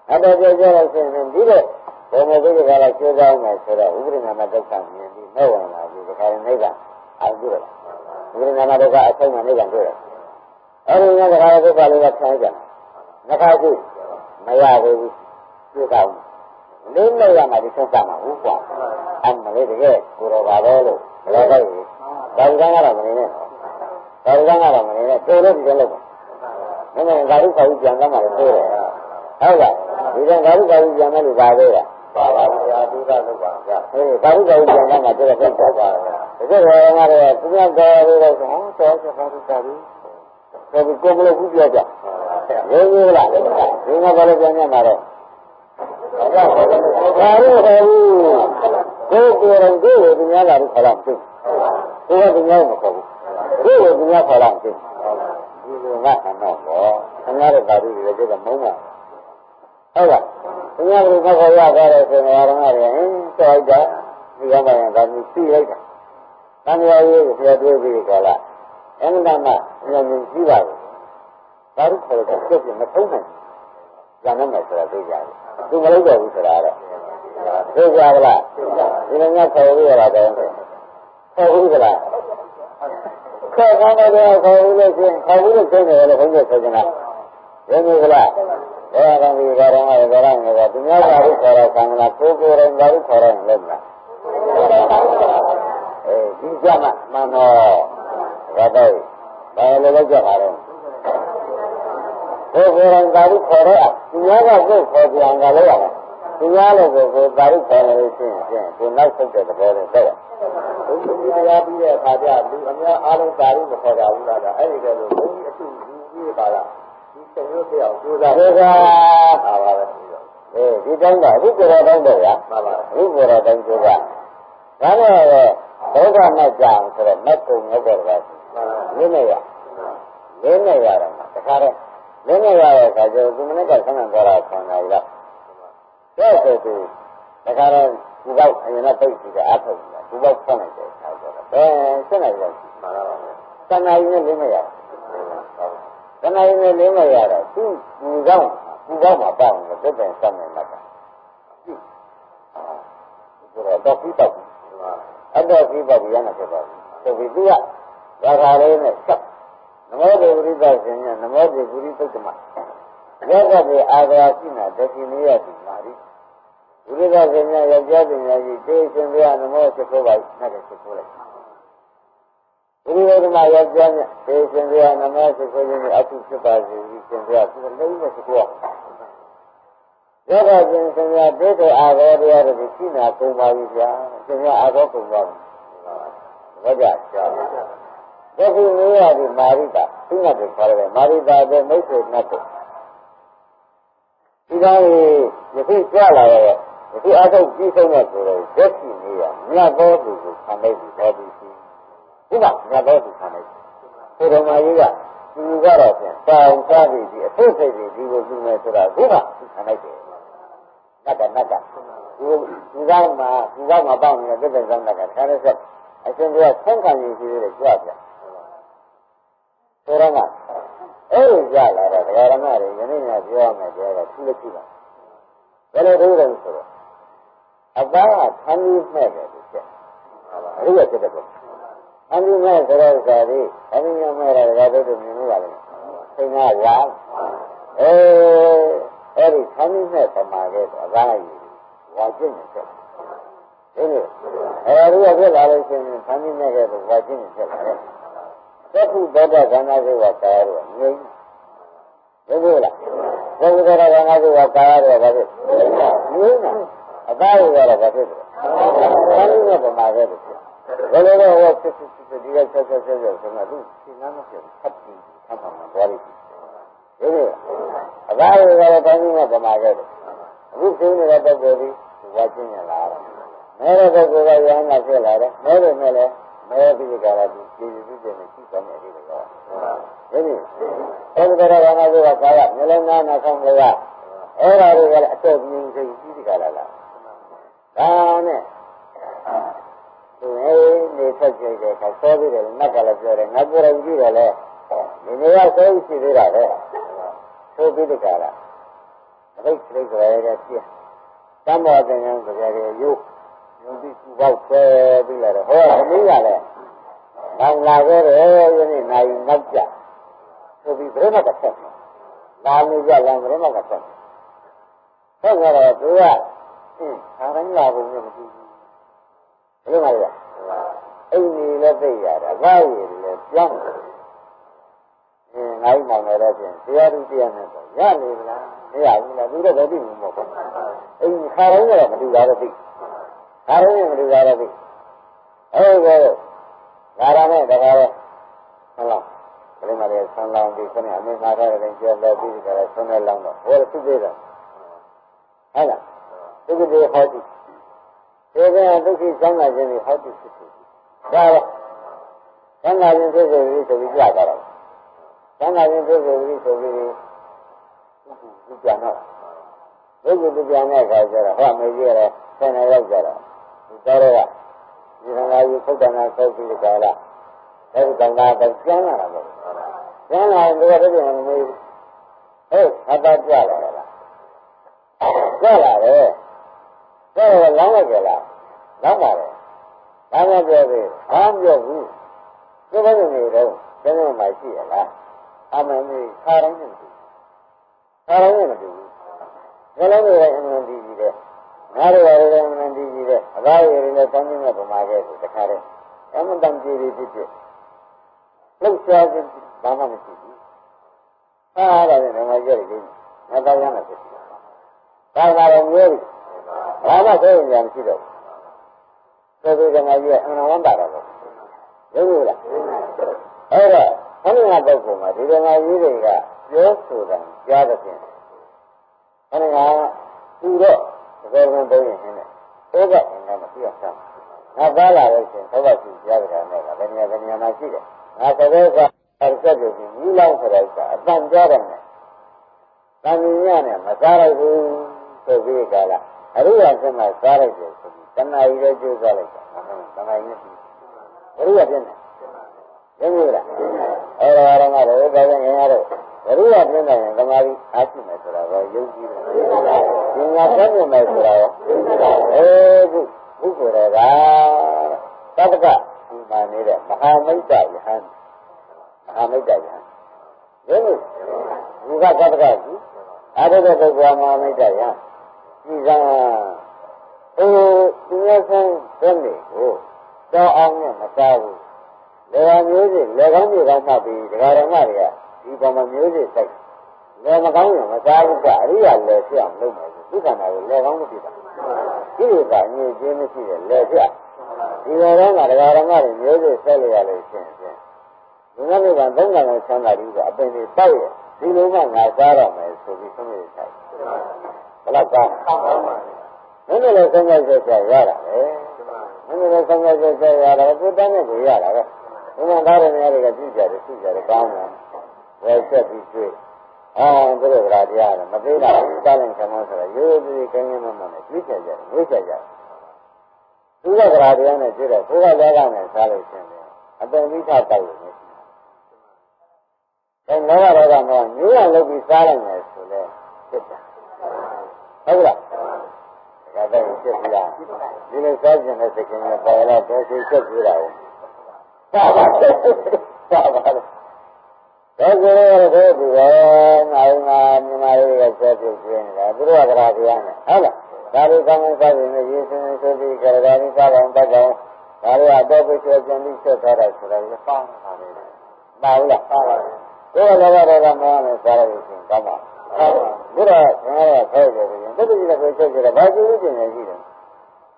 အဲ့တော့ကြိုးစားလို့ရှိရင်ဒီတဲ့ဘုံမဘိကလည်းကြိုးစားမယ်ဆိုတော့ဥပရိနာမဒုက္ခမြင်ပြီးမဲ့ဝင်လာပြီးဒီခါရင်နိဗ္ဗာန်အာရုံရဥပရိနာမဒုက္ခအဆုံးမှနိဗ္ဗာန်တွေ့တယ်အဲ့ဒီကတခါဒုက္ခလေးကဆန်းကြတယ်နှခါကြည့်မရဘူးကြည့်ကောင်းလေးနဲ့ရမှဒီဆုံးစားမှာဟုတ်ကွာအမှလေးတကယ်ကိုတော်ပါတော့လို့ဘယ်လိုလဲဒါကကတော့မနေနဲ့ဒါကတော့မနေနဲ့တိုးလို့ဒီလိုလုပ်ပါမင်းကဓာတုခေါ်ပြီးပြန်သွားမှလည်းတိုးတယ်ဟုတ်လားဒီကဓာတုခေါ်ပြီးပြန်မယ်လို့ပါသေးတာပါပါဗျာဒီကလုပ်ပါဗျာဟေးဓာတုခေါ်ပြီးပြန်သွားမှကျတော့ပြန်သွားပါဗျာတကယ်တော့ငါတို့ကသူများတော်လို့တော့ဆိုတော့ဆက်ပါလို့တာပြီးဆိုပြီးကိုယ်မလို့ခုပြောကြရင်းရလားဒီကဘာလို့ပြန်ရမှာတော့ဘာလို့လဲကိုယ်ကိုယ်ကိုယ်ဒီများလာလို့ခေါ်လာမသိဘူးကိုယ်ကဒီများမခေါ်ဘူးကိုယ်ကဒီများခေါ်လာမသိဘူးဒီလိုငါအနောက်တော့ခဏတဲ့ဓာတုတွေလည်းကျတော့မုန်းပါဟုတ်လားဒီများဘယ်လိုခေါ်ရကြလဲဆိုတော့ငါတို့ကစောက်ကြဒီကမှရင်ဒါမျိုးသိလိုက်တာတန်ရာရေးကိုဆရာတွေးပြီးကြလားအမှန်တမ်းမှဉာဏ်ဉာဏ်ကြီးပါဘူးဓာတုခေါ်တဲ့ပြည့်ပြည့်မထုံးနိုင်ဉာဏ်နဲ့မှဆိုတာသိကြတယ်သူမလုပ်တော့ဘူးဆိုတာတော့သိကြပါလားဒီလိုမျိုးခေါ်ရတာတော့ခေါ်ဘူးကလားခေါ်ကောင်းတယ်ခေါ်ဘူးလို့ရှိရင်ခေါ်ဘူးလို့ဆိုနေတယ်လို့ဘုန်းကြီးဆိုကြတာရင်းနေကလားဘယ်ကောင်ဒီကောင်ကလည်းကြောင်းနေတော့သူများဓာတုခေါ်တာဆံကလားကိုယ်ကိုယ်ရင်ဓာတုခေါ်တယ်လို့လားဒီကြမှာမှန်တော့ဘာတော့ဘာလို့လောက်ကြပါလဲကိုယ်ကိုယ်ရင်ဓာတုခေါ်တော့သူများကကိုယ်ခေါ်ပြန်ကြလို့ရတယ်သူများလည်းကိုယ်ဓာတုခေါ်လို့ရှိရင်ကိုယ်နောက်ဆုတ်တဲ့သဘောနဲ့ဆက်ရဘုန်းကြီးတရားပြီးတဲ့အခါကျလူအများအားလုံးဓာတုမခေါ်ကြဘူးလားအဲ့ဒီကလို့ဘုန်းကြီးအထုယူပြီးပါလားဒီသင်္ရုပ်ပြောင်းကြိုးစားပါပါပဲဒီတိုင်းကအခုကိုယ်တော်တိုင်းတော့ရပါပါအခုကိုယ်တော်တိုင်းကြိုးစားဒါနဲ့ဒုက္ခနဲ့ကြောင်ဆိုတော့မက်ကုံငုတ်တော့ပါလင်းနေရတော့တခါတော့လင်းနေရတဲ့အခါကျတော့ဒီမနေ့ကဆန်းဆန်းသွားတာဆောင်းလာပြီလားတဲ့ဆိုသူတခါတော့ဒီဘောက်အရင်ကပိတ်ပြီးတော့အားထုတ်တယ်ဒီဘောက်ဖွင့်လိုက်တယ်အခါကျတော့ဆက်နေတယ်မှန်ပါပါတဏှာကြီးနဲ့လင်းနေရတဏှာကြီးနဲ့လင်းနေရတော့သူ့ဒီကောင်းမှာပေါ့နေတယ်တဲ့ဆန်းနေမှာတာဒီတော့ပြီးတော့အဲ့တော့ပြီးပါပြီရမှာဖြစ်ပါဘူးဆိုပြီးသူကဒါခါလေးနဲ့ဆက်နမောဒေဝိသရှင်ညနမောဒေဝိသုတ္တမယောဂပြေအာဂရာရှိနာဒတိနိယတိမာရိဝိသရှင်ညယောက်ျားပညာကြီးတေရှင်ပြနမောရှိခိုးပါနဲ့တည်းရှိခိုးလိုက်ဝိဝဒမယောက်ျားမြတေရှင်ပြနမောရှိခိုးခြင်းအထုဖြစ်ပါစေရှင်ပြသူလည်းနဲ့ရှိခိုးယောဂရှင်ရှင်ပြတေတောအာဂောတရားတွေရှိနာကုန်ပါပြီဗျာရှင်ပြအာဂောကုန်ပါပြီဘောကြရှာဒုက္ခမေရဒီမာရိတာသူ့နဲ့ခေါ်တယ်မာရိတာတဲ့မိတ်ဆွေနဲ့တူဒီကောင်ယခုကြလာရဲ့ယခုအထုတ်ကြီးဆုံးတဲ့ဆိုတော့ရက်ရှိနေရမြတ်သောသူကိုခံလိုက်ပြီးတော်ပြီရှိဒီမှာမြတ်သောသူခံလိုက်ဆိုတော်မာကြီးကသူကတော့ဖြင့်တောင်စားပြီးဒီအထုတ်စိတ်တွေဒီကိုသူမဲ့ဆိုတာဒီမှာသူခံလိုက်တယ်နတ်ကဒီကောင်မှာပေါင်းနေတဲ့ပြည့်စုံတဲ့ကခါရဆက်အရှင်ကဆန်းခံရည်ရှိသေးတယ်ကြွပြဆိုတော့ကအဲ့ဒီကြလာတော့ဒကာရမတွေယနေ့ညပြောရမယ်ပြောတော့သူလည်းကြည့်ပါဘယ်လိုလုပ်လဲဆိုတော့အသားကသံကြီးမဲ့တယ်သူချက်အဲ့ဒီဖြစ်တဲ့ပေါ့သံကြီးမဲ့ဆိုတော့ဇာတိသံကြီးမဲ့တာဒကာတို့မြင်လို့ရတယ်သင်္ဃာဝါအဲ့ဒီသံကြီးမဲ့ပမာခဲ့တော့အသားကြီးဝါကျင့်နေတယ်ဒီလိုအဲဒီကဖြစ်လာလို့ရှိရင်သံကြီးမဲ့ခဲ့တော့ဝါကျင့်နေဖြစ်လာတယ်သက္ခုသောတာခန္ဓာကိုယ်ကကာယရောငြိမ်းဟုတ်လားသက္ခုသောတာခန္ဓာကိုယ်ကကာယရောဘာဖြစ်ငြိမ်းတာအသားရောတော့ဘာဖြစ်လဲသံဃာပမာခဲ့တယ်ဘယ်လိုလဲဟောစစ်ဒီကဆက်ဆိုတော့သူရှင်းနာမဖြစ်ဖတ်ပြီးဖတ်မှာသွားလိမ့်ဒီလိုအသားရောတော့သံဃာပမာခဲ့တယ်အခုသိနေတဲ့ပုဂ္ဂိုလ်ဒီဝါကျင်ရလာတယ်မဲတဲ့ပုဂ္ဂိုလ်ကရဟန်းကဖြစ်လာတယ်မဲတယ်နဲ့လည်းမဲပြီးကြတာဒီကျေစုကျေနဲ့ရှိသွားမယ်ဒီလိုတော့ဒီလိုအဲဒီတော့ဘာမှမပြောကာယမျက်လုံးနာဆောင်ကြရအဲ့ဒါတွေကလည်းအတော့မြင်စိတ်ကြီးဒီကလာလားဒါနဲ့သူနေဆက်ကြည့်တယ်ကစောပြီးတယ်နတ်ကလည်းပြောတယ်ငါပြောတယ်ကြည့်တယ်လေ နေရဆိုရှိသေးတာပဲဆိုပြီးတကလားရိတ်ရိတ်ကြရတဲ့ပြတမ်းပေါ်တဲ့ဉာဏ်ကြရတဲ့ရုပ်ယုံကြည်ကူပေါက်ဆွဲပြီးလာတော့ဟောသမီးကလည်းနောင်လာခဲ့တယ်ယနေ့နိုင်နောက်ကြဆိုပြီးဘယ်မှတစ်ဆက်လာနေကြလမ်းဘယ်မှတစ်ဆက်ဆက်ကြတော့သူကအားတိုင်းလာဖို့လည်းမကြည့်ဘူးဘယ်လိုမှလဲအိမ်ကြီးလည်းသိရတယ်အသားရည်လည်းပြောင်းတယ်နိုင်မှလည်းတော့ပြင်တရားသူတရားနဲ့တော့ရနေလားမရဘူးလားသူတော့လည်းသိမှာမဟုတ်ဘူးအိမ်ခါတိုင်းကတော့မတူတာတော့သိခါတိုင်းမတူတာတော့သိအဲ့ဒါငါရနဲ့တကားတော့ဟုတ်လားဘယ်မှာလဲဆန်းလောင်းပြီးခဏအမေမှာထားတယ်ကြောက်လို့ပြီးကြတယ်ဆွမ်းနေလောင်းတော့ဟောသူသေးတယ်ဟုတ်လားသူကဒီဟောတိဒီကဒုက္ခိသံဃာခြင်းတွေဟောတိဖြစ်ဖြစ်ဒါတော့သံဃာခြင်းဖြစ်ဆိုပြီးဆိုပြီးကြတာတော့သံဃာခြင်းဖြစ်ဆိုပြီးဆိုပြီးသူပြန်တော့ဘုရားသူပြန်တဲ့အခါကျတော့ဟောမေကြီးရတယ်ဆယ်နေရောက်ကြတော့ဒီတော်တော့ဒီသံဃာကြီးဖုဒ္ဒနာဆောက်ပြီးကြလားအဲဒီသံဃာကပြန်လာတာပေါ့ပြန်လာရင်ဒီကတည်းကမမေးဘူးဟဲ့အတတ်ကြလာတာလားကြလာတယ်ကြတော့လောင်းလိုက်ကြလားလောင်းပါလေဘာမှပြောသေးဘာမှပြောဘူးဒီဘက်ကနေတော့ကျင်းမှရှိရလားအမှန်ကြီးခါတိုင်းနဲ့မတူခါတိုင်းနဲ့မတူဘူးဘယ်လိုလဲအမှန်တည်ကြည့်တယ်ငါတို့ရတယ်အမှန်တည်ကြည့်တယ်အသားရည်တွေနဲ့တောင်းနေတဲ့ဗမာကဲဆိုတခါတည်းအမှန်တန်ကြည်ပြီးဖြစ်လှုပ်ရှားခြင်းဘာမှမရှိဘူးအားရတယ်ငါကြည့်တယ်ငါတောင်းရမယ်ဖြစ်တယ်ဒါကလည်းမျိုးပြီဘာမှသိရင်မရှိတော့ဘူးဆိုပြီးကငါကြီးကအမှန်ဝမ်းတာတော့ဟုတ်ဘူးလားအဲ့တော့ခဏကပုဂ္ဂိုလ်မှာဒီကငါကြီးတွေကပြောဆိုတာကြားတဲ့ဖြင့်ခဏကသူတော့သဘောကုန်သုံးရင်နဲ့သောကအင်းနဲ့မပြတ်ဆမ်းငါသားလာလို့ရှင်သောကရှိကြားကြတာနဲ့ကဘယ်နေရာမှာရှိတယ်ငါသဘောကအစက်ကိုကြီးလောင်းဆိုတော့အတန်ကြားတယ်နဲ့တန်မြညာနဲ့မစားလိုက်ဘူးဆိုပြီးကြလားအရိယာစမစားလိုက်တယ်ဆိုပြီးတဏှာကြီးလည်းကျိုးစားလိုက်တာတဏှာကြီးနဲ့ပြီးအရိယာပြင်းတယ်ရင်းလို့လားအဲ့တော့ငါတို့ဘာလဲငါတို့အရိယာပြင်းတယ်ဓမ္မကြီးအားရှိမယ်ဆိုတာတော့ယုံကြည်တယ်။ဉာဏ်ပြည့်မယ်ဆိုတာရောအဲဒီဘုရားကသတ္တကဒီမှာနေတဲ့မဟာမိတ်တယဟန်မဟာမိတ်တယဟန်ရင်းလို့ဘုရားသတ္တကကြီးအားထုတ်တဲ့ပုဂ္ဂိုလ်မဟာမိတ်တယဟန်ဒီကသူရဲ့ဆုံးတဲ့နေကိုတောင်းအောင်နဲ့မစားဘူးလေဝမျိုးစီလေကောင်းတွေကောင်းမှပြီးဒကာဓမ္မတွေကဒီပေါ်မှာမျိုးစီစိုက်လေမကောင်းရင်မစားဘူးကအရိယာလေဖြစ်အောင်လုပ်မယ်ဒီကံမှာလေကောင်းလို့ဖြစ်တာဒီလိုကညစ်ခြင်းမရှိတဲ့လေဖြစ်ဒီလိုတော့ကဒကာဓမ္မတွေမျိုးစီဆက်လို့ရလို့ရှိရင်ဒီနေ့ကသုံးကံကိုချမ်းသာပြီးတော့အပင်တွေတောက်ရဒီလိုမှငါစားတော့မယ်ဆိုပြီးဆုံးဖြတ်ထားဘယ်တော့ကောင်းမင်းလည်းဆုံးဖြတ်ချက်ရတာပဲမင်းလည်းဆုံးဖြတ်ချက်ရတာကိုတန်းနဲ့ကိုရတာပဲဘုရားသားတဲ့နေရာတွေကကြည့်ကြတယ်သိကြတယ်ကောင်းတယ်ဝယ်ချက်ပြီးတွေ့သူတို့ကတရားတယ်မသေးတာဘူးတားလိုက်ခံလို့ဆိုတော့ရိုးရိုးကြီးကင်းကင်းမမှန်နဲ့ကြည့်ချက်ကြတယ်ဝိချက်ကြတယ်သူကတရားနဲ့ကြည့်တော့ဘုရားသားကနဲ့စားလို့ရှင်တယ်အပင်မိထတောက်လို့မရှိဘူးအဲလောကတော့ကတော့မျိုးရလုပ်ပြီးစားလိုက်မယ်ဆိုလဲဖြစ်တာဟုတ်လားဒါတော့ဖြစ်ပြီလားဒီလိုစားခြင်းနဲ့စိတ်ကင်းနဲ့ပေါ်လာတော့စိတ်ချက်ပြတာကိုသာပါသာပါဒါဆိုတော့ဒီကနိုင်မှာမြန်မာရေးကဆက်ပြည့်နေတာသူတို့ကတရားတရားနဲ့ဟုတ်လားဒါလိုကောင်းကောင်းစားရင်ရေးစင်းဆိုပြီးကြရတာဒီစားအောင်ပတ်အောင်ဒါတွေကတော့ပြည့်စုံပြန်ပြီးဆက်သွားတာဆိုတော့လည်းပေါင်းတာလေပါဘူးလားပါပါဘုရားလည်းတော့မောင်းနဲ့စားရလို့ရှိရင်ကောင်းပါဘုရားငါကခဲတယ်ပြင်တတိယကိုချက်ကြတယ်ဘာကျိုးကျင်နေရှိတယ်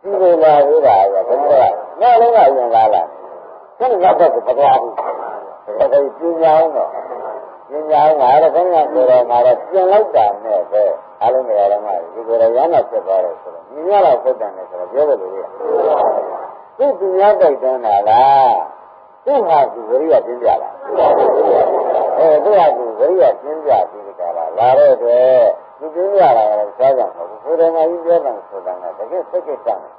ဒီလိုလာလို့တာကဘုရားငါလုံးကရင်လာလာခဏကတော့ပကွာဘူးဒါကပညာအောင်တော့ပညာအောင်ငါတော့ခဏဆိုတော့ငါတော့ပြင်လိုက်တာနဲ့ပဲအားလုံးနေရာမှာဒီကိုယ်ရရမ်းဖြစ်သွားတယ်ဆိုတော့မြင်ရတော့ဖြစ်တယ်ဆိုတော့ပြောလို့လေသူ့ပညာတိုက်တန်းတာလားသူ့ဟာသူဝရိယပြင်းပြလားသူ့ဟာသူဝရိယပြင်းပြပြီးကြတာလာတော့တဲ့သူပြင်းပြလာတယ်စားကြမှာဘူးဘုရားမကြီးပြောတယ်ဆိုတာကတကယ်စိတ်ကိစ္စနဲ့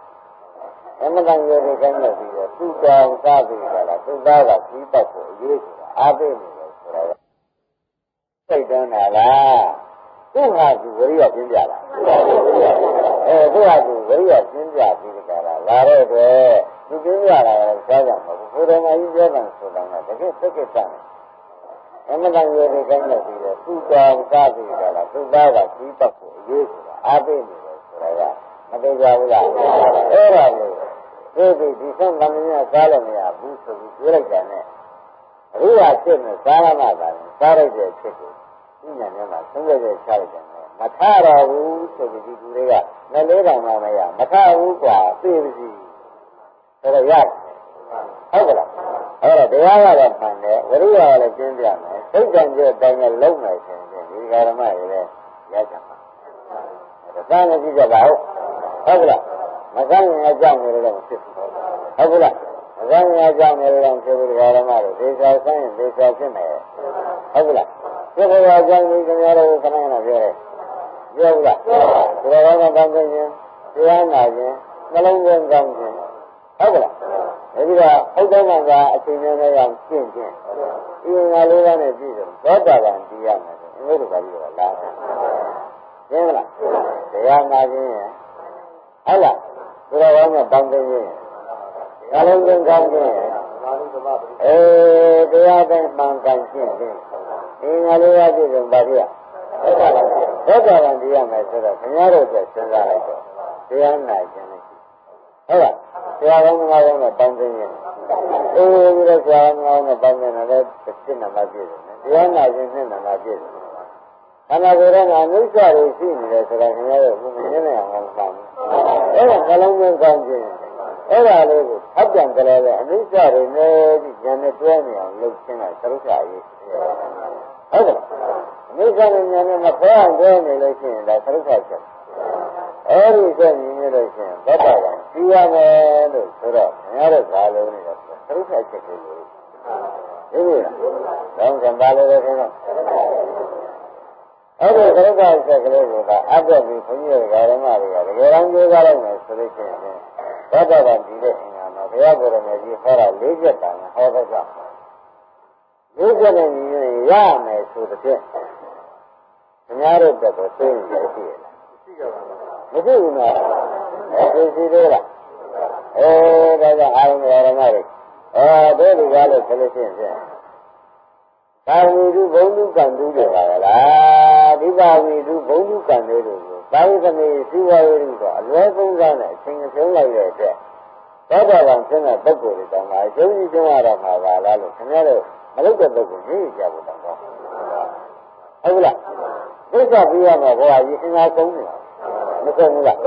အမှန်တန်ရတဲ့ကိန်းနဲ့ပြီးတော့သူ့တောင်စားပြီးကြတာသူ့သားကကြီးပတ်ဖို့အရေးကြီးတာအားပေးနေတယ်ဆိုတော့ တွန်းတာလားသူ့ဟာသူဝိရိယပြင်းပြတာသူ့ဟာသူဝိရိယပြင်းပြပြီးကြတာလာတဲ့အတွက်သူပြင်းပြတာလည်းကြားကြမှာဘုရားမကြီးပြောတယ်ဆိုတာကတကယ်သက်သက်တယ်အမှန်တန်ရတဲ့ကိန်းနဲ့ပြီးတော့သူ့တော်စားပြီးကြတာသူ့သားကကြီးပတ်ဖို့အရေးဆိုတာအားပေးနေတယ်ဆိုတာကမသိကြဘူးလားအဲ့ဒါလို့ဒီဆုံးကမင်းကစားလို့မရဘူးဆိုပြီးပြောလိုက်တာနဲ့အရိယာဖြစ်နေစားရမှသာစားလိုက်တဲ့အဖြစ်ကိုဒီညနေမှာသုံးရက်ချလိုက်တယ်မထတော့ဘူးဆိုပြီးဒီလူတွေကလက်လေးတောင်မှမရမထဘူးกว่าသိပါစီဆိုတော့ရတယ်ဟုတ်ကလားအဲ့တော့တရားကတော့မှန်တယ်ဝိရိယကလည်းကျင်းပြမယ်စိတ်တန်ကျတဲ့အတိုင်းနဲ့လုံးနိုင်ခြင်းဖြင့်ဒီဃာရမတွေလည်းရကြမှာဒါကလည်းကြည့်ကြပါဦးဟုတ်ကလားမကန်းရင်အကြောင်းတွေလည်းမဖြစ်ဘူးဟုတ်ကလားမကန်းရင်အကြောင်းတွေလည်းဖြစ်ဘူးဃာရမတွေဒေသဆိုင်ရင်ဒေသဖြစ်မယ်ဟုတ်ကလားဒီဘဝအကြောင်းကြီးခင်ဗျားတို့ခဏခဏပြောတယ်ပြောဘူးလားဒီလိုကောင်းကောင်းခြင်းတရားနာခြင်းနှလုံးသွင်းကောင်းခြင်းဟုတ်ကလားအဲဒီတော့ဟုတ်တယ်ကအချိန်နဲ့ရောက်ကျင့်ခြင်းဒီငါလေးပါးနဲ့ပြည့်စုံသောတာပန်တည်ရမယ်ဆိုအမျိုးတို့ကကြီးတော့လာတယ်ရှင်းမလားတရားနာခြင်းရဲ့ဟုတ်လားဒီလိုကောင်းကောင်းတောင်းခြင်းရဲ့နှလုံးသွင်းကောင်းခြင်းရဲ့တရားတိုင်းမှန်ကန်ခြင်းဖြင့်ဒီငါလေးပါးပြည့်စုံပါပြီသောတာပန်တည်ရမယ်ဆိုတော့ခင်ဗျားတို့ကစဉ်းစားလိုက်တော့တရားနာခြင်းနဲ့ဟုတ်လားဆရာကောင်းငါကောင်းနဲ့ပေါင်းသိရင်ဒီလိုဆရာကောင်းငါကောင်းနဲ့ပေါင်းနေတယ်လည်းတစ်နံပါတ်ပြည့်တယ်တရားနာခြင်းနဲ့နံပါတ်ပြည့်တယ်ခန္ဓာကိုယ်ထဲမှာအနိစ္စတွေရှိနေတယ်ဆိုတာခင်ဗျားတို့ဘုမင်းနဲ့အောင်မဆောင်ဘူးအဲ့ဒါနှလုံးသွင်းကောင်းခြင်းအဲ့ဒါလေးကိုဟပ်ပြန်ကြလဲအနိစ္စတွေနဲ့ဒီဉာဏ်နဲ့တွဲနေအောင်လုပ်ခြင်းကသရုပ်စာရေးဟုတ်ကဲ့အနိစ္စနဲ့ဉာဏ်နဲ့မခွဲအောင်တွဲနေလို့ရှိရင်ဒါသရုပ်စာချက်အဲ့ဒီကမြင်ရလို့ရှိရင်သတ္တဝါသိရမယ်လို့ဆိုတော့ခင်ဗျားတို့ဘာလို့နေလဲသရုပ်စာချက်ကလေးကိုသိပြီလားတော့ကဘာလို့လဲခင်ဗျာအဲ့ဒီသရုပ်စာချက်ကလေးကိုကအပ်တဲ့ပြီးခွန်ကြီးရဲ့ဓမ္မတွေကတကယ်တမ်းကြိုးစားလိုက်မယ်ဆိုလို့ရှိရင်သတ္တဝါဒီတဲ့အင်္ဂါမှာဘုရားကိုယ်တော်မြတ်ကြီးဟောတာ၄ချက်တောင်ဟောတဲ့ကြောင့်၄ချက်နဲ့ညီရင်ရမယ်ဆိုတဲ့ဖြင့်ခင်ဗျားတို့တက်တော့သိနေရှိရလားမရှိဘူးနော်သိရှိသေးလားဒါကြောင့်အာရုံဓမ္မတွေတို့ဒီကားလို့ဆိုလို့ရှိရင်သာဝီတုဘုံတုကံတုတွေပါလားဒီသာဝီတုဘုံတုကံတွေလို့သာဝိသမီးစီဝါရီတို့အလွဲသုံးစားနဲ့အချိန်ကျုံးလိုက်တဲ့အတွက်သောတာပန်ဆင်းတဲ့ပုဂ္ဂိုလ်တွေတောင်မှအကျုံးကြီးကျုံးရတော့မှာပါလားလို့ခင်ဗျားတို့မလုပ်တဲ့ပုဂ္ဂိုလ်ကြီးကြဖို့တောင်တော့ဟုတ်လားဒိဋ္ဌပိယမှာဘဝကြီးအင်္ဂါဆုံးနေတာမဆုံးဘူးလား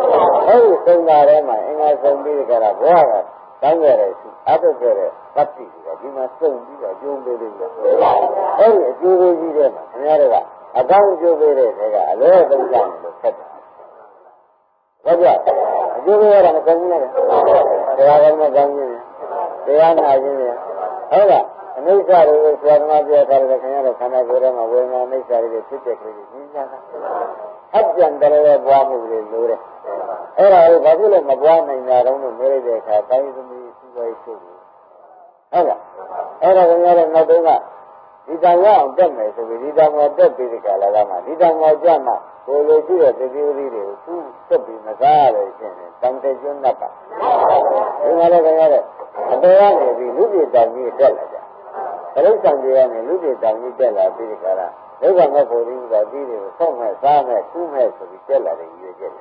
အဲဒီဆုံးတာထဲမှာအင်္ဂါဆုံးပြီးကြတာဘဝကတောင်းရတဲ့ရှိအတုခဲ့တဲ့ဗတ္တိကဒီမှာစုံပြီးတော့ကျုံးပေးလို့အဲဒီအကျိုးပေးကြီးတဲ့မှာခင်ဗျားတို့ကအကောင်းအကျိုးပေးတဲ့တွေကအလွဲသုံးစားလို့ဆက်တယ်ဟုတ်ကြအကျိုးပေးရတာမဆုံးဘူးလားတရားကောင်းမကောင်းခြင်းတရားနာခြင်းဟုတ်လားအနိစ္စတွေကိုဆရာသမားပြောထားတယ်ခင်ဗျားတို့ခန္ဓာကိုယ်ထဲမှာဝေဒနာအနိစ္စတွေဖြစ်တဲ့ကလေးတွေသိကြတာဟပ်ပြန်တယ်လည်းပွားမှုတွေလိုတယ်အဲ့ဒါကိုဘာဖြစ်လို့မပွားနိုင်ကြတော့လို့မေးလိုက်တဲ့အခါတိုင်းသမီးစီးပွားရေးချုပ်ဘူးဟုတ်လားအဲ့ဒါခင်ဗျားတို့နောက်တုန်းကဒီတောင်ရအောင်တက်မယ်ဆိုပြီးဒီတောင်မှာတက်ပြီးဒီကလာကမှဒီတောင်မှာကြမှာကိုလိုရှိတဲ့သတိဝိရိတွေကိုသူ့တက်ပြီးမစားရလို့ရှိရင်တောင်တက်ကျွန်း납ပါဒီမှာလည်းခင်ဗျားတို့အတော်ရနေပြီးလူပြည်တောင်ကြီးတက်လာကြပရိစ္ဆန်ကြီးကနေလူပြည်တောင်ကြီးတက်လာပြီးဒီကလာဒုက္ခမဲ့ဖို့ဒီကပြီးတွေကိုဆောက်မဲ့စားမဲ့ကူးမဲ့ဆိုပြီးတက်လာတဲ့ရွေးချက်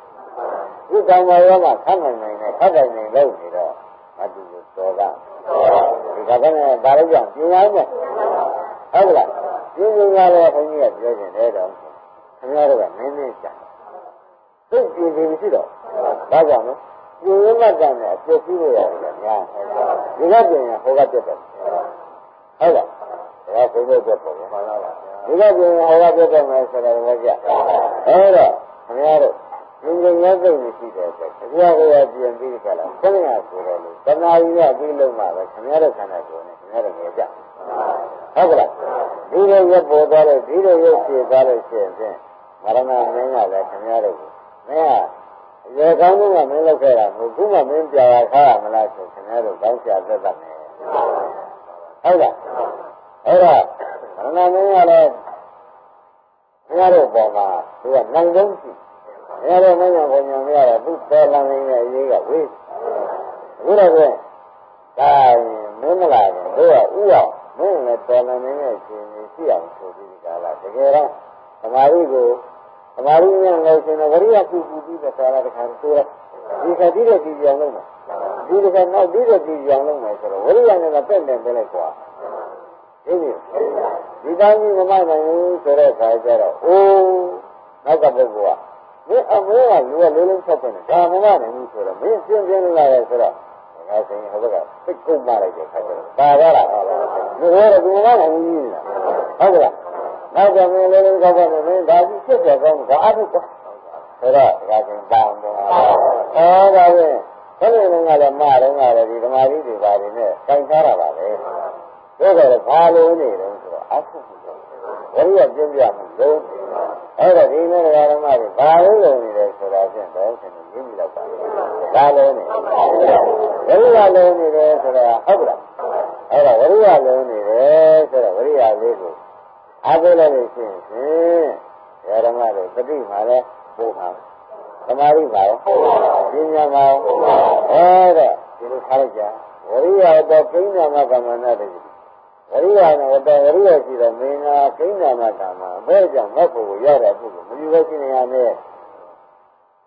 ဒီတောင်မှာရောမှခတ်နိုင်နိုင်နဲ့ခတ်နိုင်နိုင်လို့နေတော့မတူလို့တော်ကဒီကကနေဒါလည်းကြောင့်ပြင်ရမယ်ဟုတ်လားပြင်းပြင်းရလဲဘုန်းကြီးကပြောခြင်းတဲ့တော့ခင်ဗျားတို့ကနင်းနေကြသိပြင်းပြင်းမရှိတော့ဘာကြောင့်လဲပြင်းရမှတ်တယ်အပြည့်ရှိလို့ရတယ်များဒီကပြင်ရဟောကပြတ်တယ်ဟုတ်လားဒါကဘုန်းကြီးပြတ်ပေါ်မှန်လားဒီကပြင်ဟောကပြတ်တယ်မယ်ဆိုတာလည်းကြအဲ့တော့ခင်ဗျားတို့ငြိမ်ငြိမ်ရသိမရှိတဲ့အတွက်ခင်ဗျားတို့ရပြင်ပြီးကြလားခဏရဆိုတော့လို့တဏှာကြီးကပြီးလုံးမှာပဲခင်ဗျားတို့ခန္ဓာကိုယ်နဲ့ခင်ဗျားတို့ငြိမ်ကြဟုတ်ကလားဒီလိုရပေါ်သွားလို့ဒီလိုရဖြည့်သွားလို့ရှိရင်ဖြင့်မရဏမင်းကလည်းခင်ဗျားတို့ကိုမင်းကရေကောင်းကမင်းလောက်ခဲ့တာမဟုတ်ဘူးမှမင်းပြာခါရမလားဆိုခင်ဗျားတို့ကောင်းချသက်သက်မယ်ဟုတ်လားအဲ့တော့မရဏမင်းကလည်း ရတဲ့ပုံမှာသူကနိုင်ဆုံးရှိရတဲ့မင်းညာဘုံညာမရတော့သူတော်လမ်းနေတဲ့အရေးကဝေးအခုတော့ကဒါမင်းမလာဘူးသူကဥအောင်မင်းလည်းတော်လမ်းနေတဲ့အချိန်ကြီးရှိအောင်ဆိုပြီးဒီကလာတကယ်တော့သမာဓိကိုသမာဓိနဲ့လည်းရှင်ဝရိယကုကူပြီးတဲ့ဆရာတခါဆိုတော့ဒီခတိတဲ့ဒီကြောင်လုံးမှာဒီတခါနောက်ပြီးတဲ့ဒီကြောင်လုံးမှာဆိုတော့ဝရိယနဲ့တက်တယ်ပဲလေကွာဒီတိုင်းကြီးမမနိုင်ဘူးဆိုတဲ့ခါကျတော့အိုးနောက်ကပုဂ္ဂိုလ်ကမင်းအမေကလူကလေးလုံးဆက်တယ်ဒါမမနိုင်ဘူးဆိုတော့မင်းပြင်းပြင်းလာတယ်ဆိုတော့ငါဆိုရင်ဟိုဘက်ကစိတ်ကုန်ပါလိုက်တဲ့ခါကျတော့ပါရတာဒီလိုတော့ဒီမမနိုင်ဘူးကြီးလားဟုတ်ကဲ့နောက်ကမင်းလေးလုံးဆက်တယ်မင်းဒါကြီးဖြစ်တယ်ကောင်းဒါအထုတော့ဆိုတော့ဒါကရင်ပေါင်းတယ်ဒါပဲဘယ်လိုလဲကလည်းမတော့ငါလည်းဒီဓမ္မကြီးတွေပါနေနဲ့စိုက်ထားတာပါပဲဒါကြတော့ဘာလို့နေတယ်ဆိုတော့အထုဝရိယပြင်းပြမှုလုံးအဲ့ဒါဒီနေ့ဓမ္မတွေဘာလို့လုံနေတယ်ဆိုတာဖြင့်တော့ဆင်နေပြီးတော့ပါဘာလို့နေဝရိယလုံးနေတယ်ဆိုတာဟုတ်လားအဲ့ဒါဝရိယလုံးနေတယ်ဆိုတော့ဝရိယလေးကိုအားပေးလိုက်လို့ရှိရင်ဓမ္မတွေတတိမှာလည်းပို့မှာသမာဓိမှာရောပညာမှာအဲ့ဒါဒီလိုထားလိုက်ကြဝရိယတော့ကိဉ္နာမကမ္မနာတည်းဝရိယနဲ့ဝတ္တဝရိယရှိတော့မင်းကကိဉ္နာမကမ္မအဘဲကြောင့်ငတ်ဖို့ကိုရောက်တဲ့ပုဂ္ဂိုလ်မယူပဲရှိနေရမယ်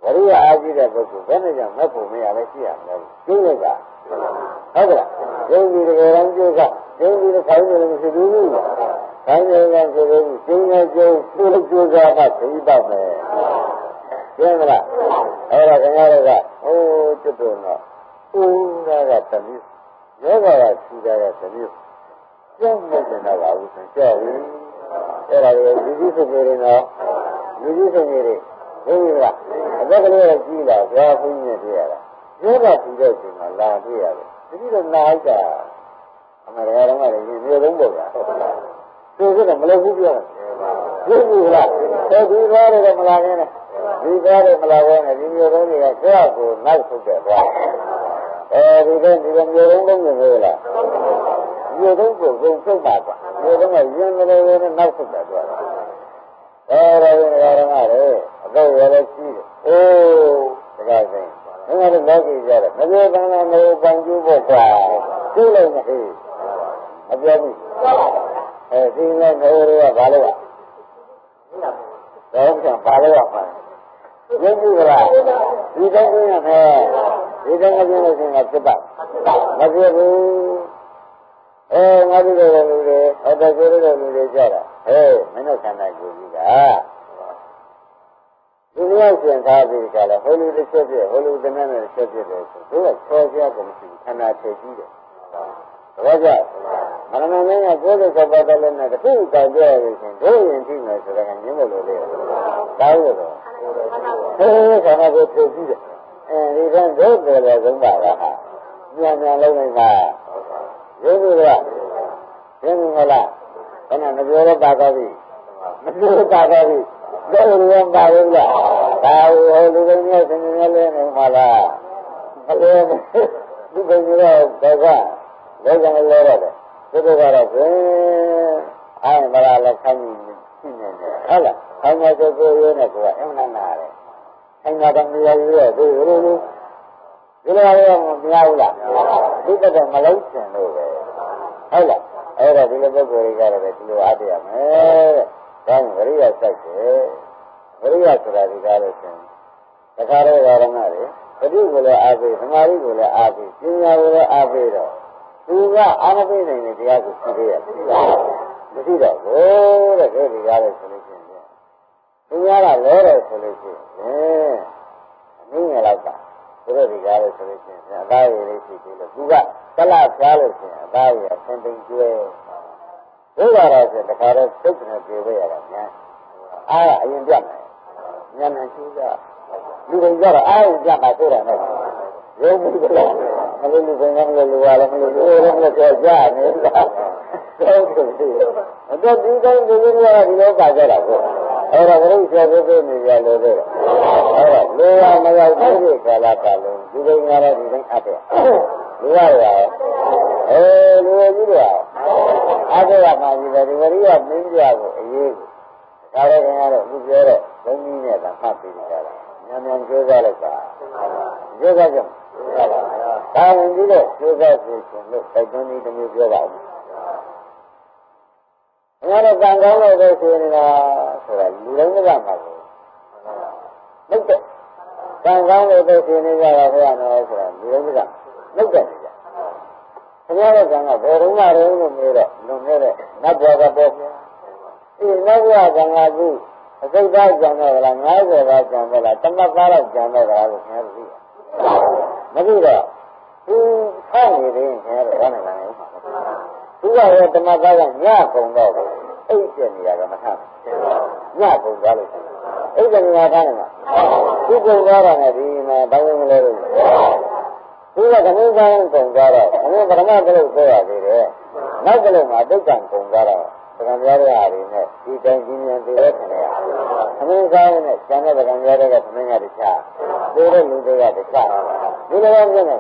ဝရိယအားကြီးတဲ့ပုဂ္ဂိုလ်ဘယ်နဲ့ကြောင့်ငတ်ဖို့မရပဲရှိရမယ်ကျိုးလို့ကဟုတ်ကဲ့ကျိုးပြီးတကယ်တမ်းကျိုးကကျိုးပြီးတော့ခိုင်းနေလို့မရှိဘူးခိုင်းနေလို့ဆိုလို့ကျိုးနဲ့ကျိုးသူ့လိုကျိုးကမှသိတော့မယ်ကျင်းမလားအဲ့ဒါခင်ဗျားတို့ကဟိုးကျွတ်တော့ဦးသားကတမျိုးယောဂကထူတာကတမျိုးကျုံ့နေတယ်ပါဘူးဆိုကြောက်ပြီအဲ့ဒါလေဒီကြီးစုပ်နေတော့ဒီကြီးစုပ်နေတယ်ဘုရားကအသက်ကလေးကကြီးလာဘုရားဘုန်းကြီးနဲ့တွေ့ရတာယောဂထူတဲ့အချိန်မှာလာတွေ့ရတယ်ဒီလိုတော့နားကြအမှန်တရားတော့လည်းဒီမျိုးလုံးပေါ့ဗျာသူကတော့မလုပ်ဘူးပြောတယ်ဘူးလားဒီသွားတယ်မလာနဲ့ဒီကားတွေမလာဘဲနဲ့ဒီမျိုးလုံးတွေကကြောက်ကိုနောက်ထုတ်တယ်ကွာဒီမျိုးလုံးလုံးနေလို့လားမျိုးလုံးကိုဂုံထုတ်ပါကွာမျိုးလုံးကရင်းနေလို့နဲ့နောက်ထုတ်တယ်ကွာဒါလည်းဓမ္မတွေအတော့ရလည်းရှိတယ်အိုးတကားဆိုင်ဘယ်မှာလဲလောကီကြတယ်မပြောတန်းလားမဟုတ်ပန်ကျိုးပေါ့ကွာကျိုးလိုက်နေဟေးမပြောဘူးဒီနဲ့ငိုးတွေကဘာလို့တော့ကဘာလို့ရမှာယုံကြည်လားဒီတိုင်းကျင်းရမယ်ဒီတိုင်းကျင်းလို့ရှိရင်ဖြစ်ပါမဖြစ်ဘူးငါတို့လိုလူတွေအတ္တကိုယ်လိုလူတွေကြတာမင်းတို့ခန္ဓာကိုယ်ကြီးကဒီလိုရှင်သားပြီးကြလားဟိုလူတစ်ချက်ပြဟိုလူတစ်နဲ့တစ်ချက်ပြတယ်ဆိုတော့ချောပြကုန်ရှိခန္ဓာထည့်ကြည့်တယ်ဘာကြောင့်မရဏမင်းကကိုယ်လိုစပတ်တယ်လည်းနဲ့တခုတောင်ပြရလို့ရှင်တို့ရင်ကြည့်မယ်ဆိုတော့ငင်းမလို့လေတောင်းလို့တော့ခန္ဓာကိုယ်ထည့်ကြည့်တယ်ဒီကတို့တယ်လည်းသုံးပါလားဟာမြန်မြန်လုံးလိုက်ပါရုပ်တွေကရင်းမလားခဏမပြောတော့ပါတော့ပြီမပြောတော့ပါတော့ပြီတို့ရင်းပါလို့လားဒါဟိုလူတွေနဲ့ဆင်းရဲလဲနေမှာလားမလဲဒီကိစ္စတော့ဒါကလောကနဲ့လောရတယ်သူတို့ကတော့ဘယ်အိုင်မလားလက်ခိုင်းရှိနေတယ်ဟုတ်လားခိုင်းတဲ့ကိုယ်ရင်းနဲ့ကိုယ်ကအမှန်နာတယ်ခိုင်းတာမရဘူးရဲ့ဒီလိုလိုဒီလိုရောမများဘူးလားဒီတော့မလုံးချင်လို့ပဲဟုတ်လားအဲ့ဒါဒီလိုပုဂ္ဂိုလ်တွေကတော့ဒီလိုအားတရားမယ်တဲ့ဒါဝရိယစိုက်တယ်ဝရိယဆိုတာဒီကားလို့ရှင်တခါတော့ဓမ္မတွေပဋိကိုလည်းအားပေးသမာဓိကိုလည်းအားပေးပညာကိုလည်းအားပေးတော့သူကအာမပေးနိုင်တဲ့တရားကိုသိသေးရဲ့မရှိတော့ဘူးတဲ့ဒီကားလို့ဆိုလို့ရှိရင်သူများကလဲတယ်ဆိုလို့ရှိရင်အနည်းငယ်တော့ပါသူတို့ဒီကားလို့ဆိုလို့ရှိရင်အသားရည်လေးရှိသေးလို့သူကတလားဖျားလို့ရှိရင်အသားရည်အဆင်ပင်ကျွဲဘုရားတော်ဆိုတခါတော့စိတ်နဲ့ပြေဝဲရတာများအားအရင်ပြတ်မယ်ဉာဏ်နဲ့ကျူးကြလူတွေကြတော့အားရင်ပြတ်မှာဆိုတာနဲ့ရုံးပြီးတော့မလို့လူတွေကလည်းလူရလည်းမလို့လူတွေလည်းကြောက်ကြနေတာတော့ဒီတိုင်းဒီလိုကဒီလိုပါကြတာကိုအဲ့ဒါဘုရားပြောပေးနေရလို့တဲ့အဲ့ဒါလူရမရောက်တဲ့ကာလပတ်လုံးဒီလိုငါတော့ဒီတိုင်းအပ်တယ်လူရရောလူကြီးတွေရောအားရမှကြီးတယ်ဒီဝရိယမင်းပြကိုအရေးကို ဒါလည်းခင်ဗျားတို့အခုပြောတဲ့ဘုန်းကြီးနဲ့ကမှတ်ပြီးကြတာမြန်မြန်ကြိုးစားလိုက်ပါကြိုးစားကြဒါဝင်ပြီးတော့ကြိုးစားစီရှင်လို့တိုက်တွန်းပြီးတစ်မျိုးပြောပါဦးခင်ဗျားတို့ကံကောင်းလို့ပဲဆိုနေတာဆိုတာလူတိုင်းကမှပါဘူးဟုတ်တဲ့ကံကောင်းလို့ပဲဆိုနေကြတာဘုရားတော်ဆိုတာလူတိုင်းကနှုတ်တယ်ကြခင်ဗျားတို့ကံကဘယ်တော့မှတော့လို့မျိုးတော့လွန်ခဲ့တဲ့နတ်ဘွားကပေါ့ဒီနတ်ဘွားကံကအခုအစိတ်သားကြံတော့ကလား90သားကြံတော့လားတမတ်သားတော့ကြံတော့ကလားလို့ခင်ဗျားတို့သိမသိတော့သူဆောက်နေတယ်ခင်ဗျားတို့ဘာနဲ့လဲသူကရောတမတ်သားကညကုန်တော့အိတ်ကျနေရကမထားညကုန်သွားလို့အိတ်ကျနေရထားတယ်မှာသူကုန်သွားတာနဲ့ဒီမှာဘာလို့မလဲလို့သူကခဏတိုင်းကုန်သွားတော့ခဏပထမကလေးပြောရသေးတယ်နောက်ကလေးမှာဒုက္ခကုန်သွားတော့ဗကံပြားတဲ့ဟာတွေနဲ့ဒီတိုင်းကြီးမြန်သေးတဲ့ခင်ဗျာခဏတိုင်းနဲ့ကျန်တဲ့ဗကံပြားတွေကသမင်းကတခြားသေးတဲ့လူတွေကတခြားဒီလိုမျိုးဖြစ်နေ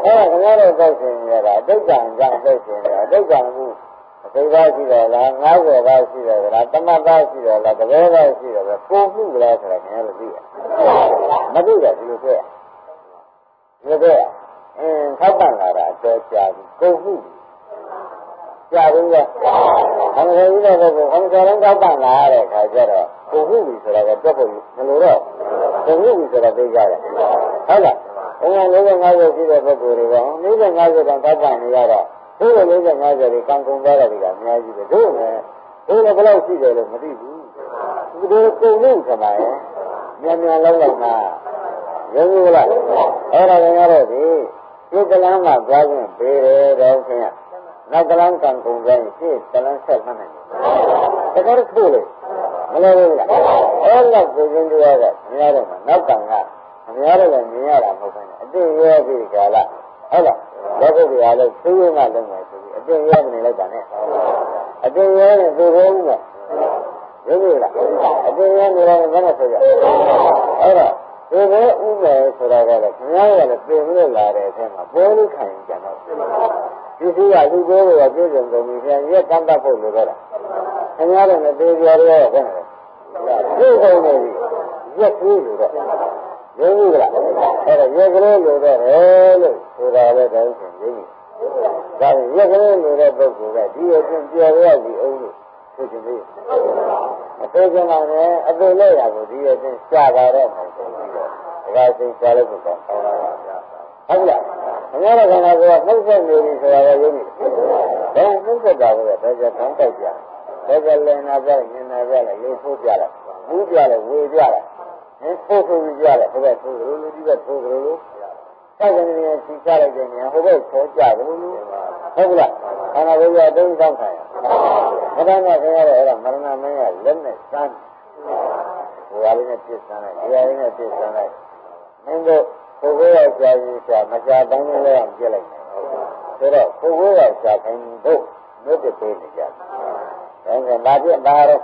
တယ်ခင်ဗျားတို့သိရှင်ရတာဒုက္ခကြောင့်သိရှင်ရဒုက္ခမှုအသိသားရှိတယ်လား90သားရှိတယ်လားတမတ်သားရှိတယ်လားတပည့်သားရှိတယ်လားကိုမှုလားဆိုတာခင်ဗျားတို့သိရမသိရဒီလိုပြောရဒီလိုထောက်ပံ့လာတာအတော်ကြာပြီကိုမှုကြာပြီကခန္ဓာကြီးတဲ့ပုဂ္ဂိုလ်ခန္ဓာလုံးထောက်ပံ့လာတဲ့အခါကျတော့ကိုမှုပြီဆိုတာကတွက်ဖို့မလိုတော့ကိုမှုပြီဆိုတာသိကြတယ်ဟုတ်လားအင်း50ရှိတဲ့ပုဂ္ဂိုလ်တွေက50တောင်ထောက်ပံ့နေရတော့ဒီလို50တွေကံကုန်သွားတာတွေကအများကြီးပဲတို့လည်းဘယ်လောက်ရှိတယ်လို့မသိဘူးဒီလိုကုန်လို့ခမှာရဲ့မြန်မြန်လောက်လိုက်မှာရုံးလို့လားအဲ့ဒါလည်းရတော့ဒီကလမ်းမှာသွားခြင်းပေးတယ်တော့ခင်ဗျနောက်ကလမ်းကံကုန်ကြရင်ရှေ့ကလမ်းဆက်မှတ်နိုင်တယ်တကယ်ထိုးလေမလဲဘူးလားအဲ့လောက်ကိုရင်းတရားကမရတော့မှနောက်ကံကမရတော့လည်းမြင်ရတာမဟုတ်ဘူးအတိရဲပြီးကြလားဟုတ်လားလောကုတ္တရာလည်းသိရမှလုံးမယ်ဆိုပြီးအတိရဲမနေလိုက်ပါနဲ့အတိရဲနဲ့သိဖို့ဦးမယ်ရုံးလို့လားအတိရဲနေတော့ဘယ်နဲ့ဆိုရအဲ့တော့ဒီလိုဥမယ်ဆိုတာကလည်းခင်ဗျားကလည်းပြင်လို့လာတဲ့အချိန်မှာပေါ်လို့ခံရင်ကြတော့ဒီစီကလူကိုယ်ကပြည့်စုံကုန်ပြီပြန်ရက်ကမ်းတတ်ဖို့လိုတော့တာခင်ဗျားလည်းမသေးကြရတော့ဘယ်နဲ့လဲပြည့်စုံနေပြီရက်ကြီးလို့တော့ရင်းကြီးကလားအဲ့ဒါရက်ကလေးလို့တော့ဟဲလို့ဆိုတာလည်းတောင်းရှင်ရင်းကြီးဒါရက်ကလေးလို့တဲ့ပုဂ္ဂိုလ်ကဒီအချင်းပြောရစီအောင်လို့ဆိုချင်သေးအသေးချင်တာနဲ့အသေးလေးရကိုဒီအချင်းရှားတာတော့မဟုတ်ဘူးဒါကသိချာလို့ကိုကောင်းလာပါဗျာဟုတ်လားခင်ဗျားတို့ကလည်းနှုတ်ဆက်နေပြီဆိုတာလည်းယုံကြည်တယ်ဒါနှုတ်ဆက်တာကလည်းဒါကြကောင်းတိုက်ကြဒါကြလင်နာကြမြင်နာကြလည်းလေဖို့ကြတယ်ဘူးကြတယ်ဝေကြတယ်ဖို့ဖို့ကြတယ်ဟိုဘက်ထိုးလို့ဒီဘက်ထိုးလို့တောက်ကနေချီချလိုက်တဲ့ညာဟိုဘက်ခေါ်ကြတယ်လို့ဟုတ်လားခန္ဓာကိုယ်ရတုံးဆောင်ခံရမတန်းကခင်ဗျားတို့အဲ့ဒါမရဏမင်းကလက်နဲ့စမ်းဟိုဟာလေးနဲ့ပြစ်စမ်းလိုက်ဒီဟာလေးနဲ့ပြစ်စမ်းလိုက်မင်းတို့ကိုယ်ကိုယ်ရရှာကြီးရှာမရှာတိုင်းလည်းအောင်ပြစ်လိုက်တယ်ဆိုတော့ကိုယ်ကိုယ်ရရှာခိုင်းဖို့မြတ်တဲ့ပေးနေကြတယ်ဒါကဘာပြစ်ပါတော့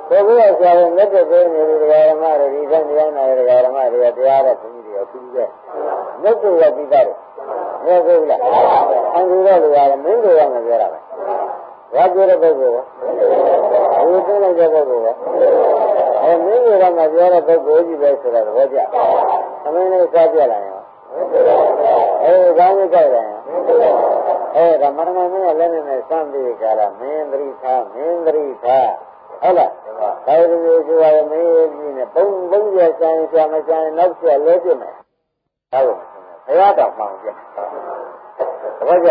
ကိုယ်ကိုယ်ရရှာရင်မြတ်တဲ့ပေးနေဒီဓမ္မတွေဒီတိုင်းတရားနာတဲ့ဓမ္မတွေကတရားတဲ့ဘုန်းကြီးတွေကပြီးတဲ့မြတ်တဲ့ရပြီးသားတယ်မြတ်ကိုလားအန်ဒီတော့လူကလည်းမင်းတို့ရမပြောတာပဲဘာပြောတဲ့ပုဂ္ဂိုလ်ကဘုရားသိလိုက်တဲ့ပုဂ္ဂိုလ်ကမင်းတို့ကမပြောတဲ့ပုဂ္ဂိုလ်ကြီးပဲဆိုတာသဘောကျသမင်းလေးစားပြလာရင်ကောင်းကြီးကြိုက်လာရင်ဒါမရမမင်းကလည်းနဲ့စမ်းပြီးကြတာမင်းသတိထားဟုတ်လားဒါလိုမျိုးကြွားရမင်းကြီးနဲ့ဘုံရဆိုင်ဆရာမဆိုင်နောက်ဆက်လဲပြမယ်ဟုတ်ဘုရားတော်မှောင်ပြသဘောကျ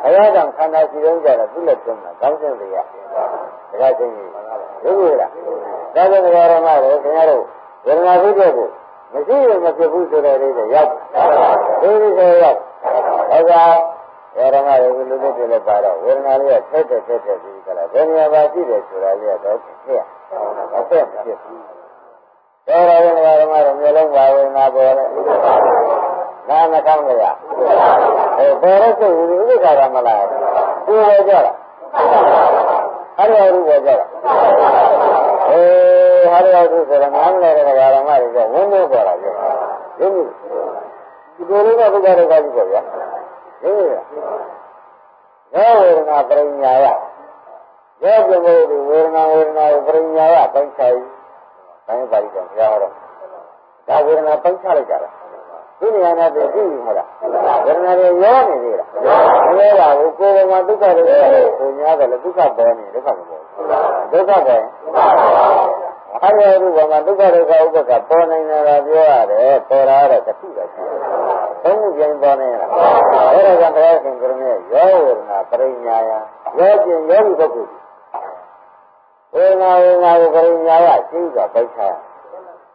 ဘုရားတော်ခန္ဓာရှိတုံးကြတော့သူ့လက်တွန်းတာကောင်းတဲ့တွေကဒါကချင်းကြီးဟုတ်လားဒါကြောင့်ဓမ္မတော်ခင်ဗျားတို့ဝေဒနာဖြစ်တဲ့ကိုမရှိရင်မဖြစ်ဘူးဆိုတဲ့လေးတွေရောက်ဒီလိုဆိုရောက်ဒါကဓမ္မတော်ကိုလူတွေလည်းပါတော့ဝေဒနာလေးကထက်ပြီးကြလားဘယ်နေရာမှာရှိတယ်ဆိုတာလေးကတော့ဖြစ်ရအဆက်မဖြစ်ဘူးဒါရောဓမ္မတော်မျိုးလုံးပါဝေဒနာပေါ်လဲနာမကောင်းကြရပေါ်ရစိတ်ဝိဥက္ခာရမလားဒီလိုကြတာအဲ့ဒါရူပေါ်ကြတာဟာရယုဆိုတော့ငါးလည်းတဲ့ဓမ္မတွေကဝင်းနေပေါ်တာပြောရင်းဒီလိုလေးကဘုရားတော်ကကြီးပေါ့ဗျာရင်းရဝေဒနာပရိညာယယ ဘောပြမို့ဒီဝေဒနာကိုပရိညာယပိုင်းခြားပြီးတိုင်းပါဠိတော်ကြားတော့ဒါဝေဒနာပိုင်းခြားလိုက်ကြတာဒီနေရာနဲ့သိပြီမလားဝေဒနာတွေရောနေသေးလားမရောပါဘူးကိုယ်ကမှဒုက္ခတွေကိုညာတယ်လေဒုက္ခပေါ်နေဒုက္ခမပေါ်ဒုက္ခပေါ်အဲ့ဒီဥပမာဒုက္ခဒုက္ခဥပ္ပကပေါ်နေတာပြောရတယ်ပေါ်လာတော့တစ်ခုပဲရှိတယ်သုံးခုပြန်ပေါ်နေတာအဲ့ဒါကြောင့်ဘုရားရှင်ကရမေရောဝေဒနာပရိညာယရောကျင်ရောဒီပုဂ္ဂိုလ်ဝေဒနာကိုပရိညာယရှိတာပိုက်ချာ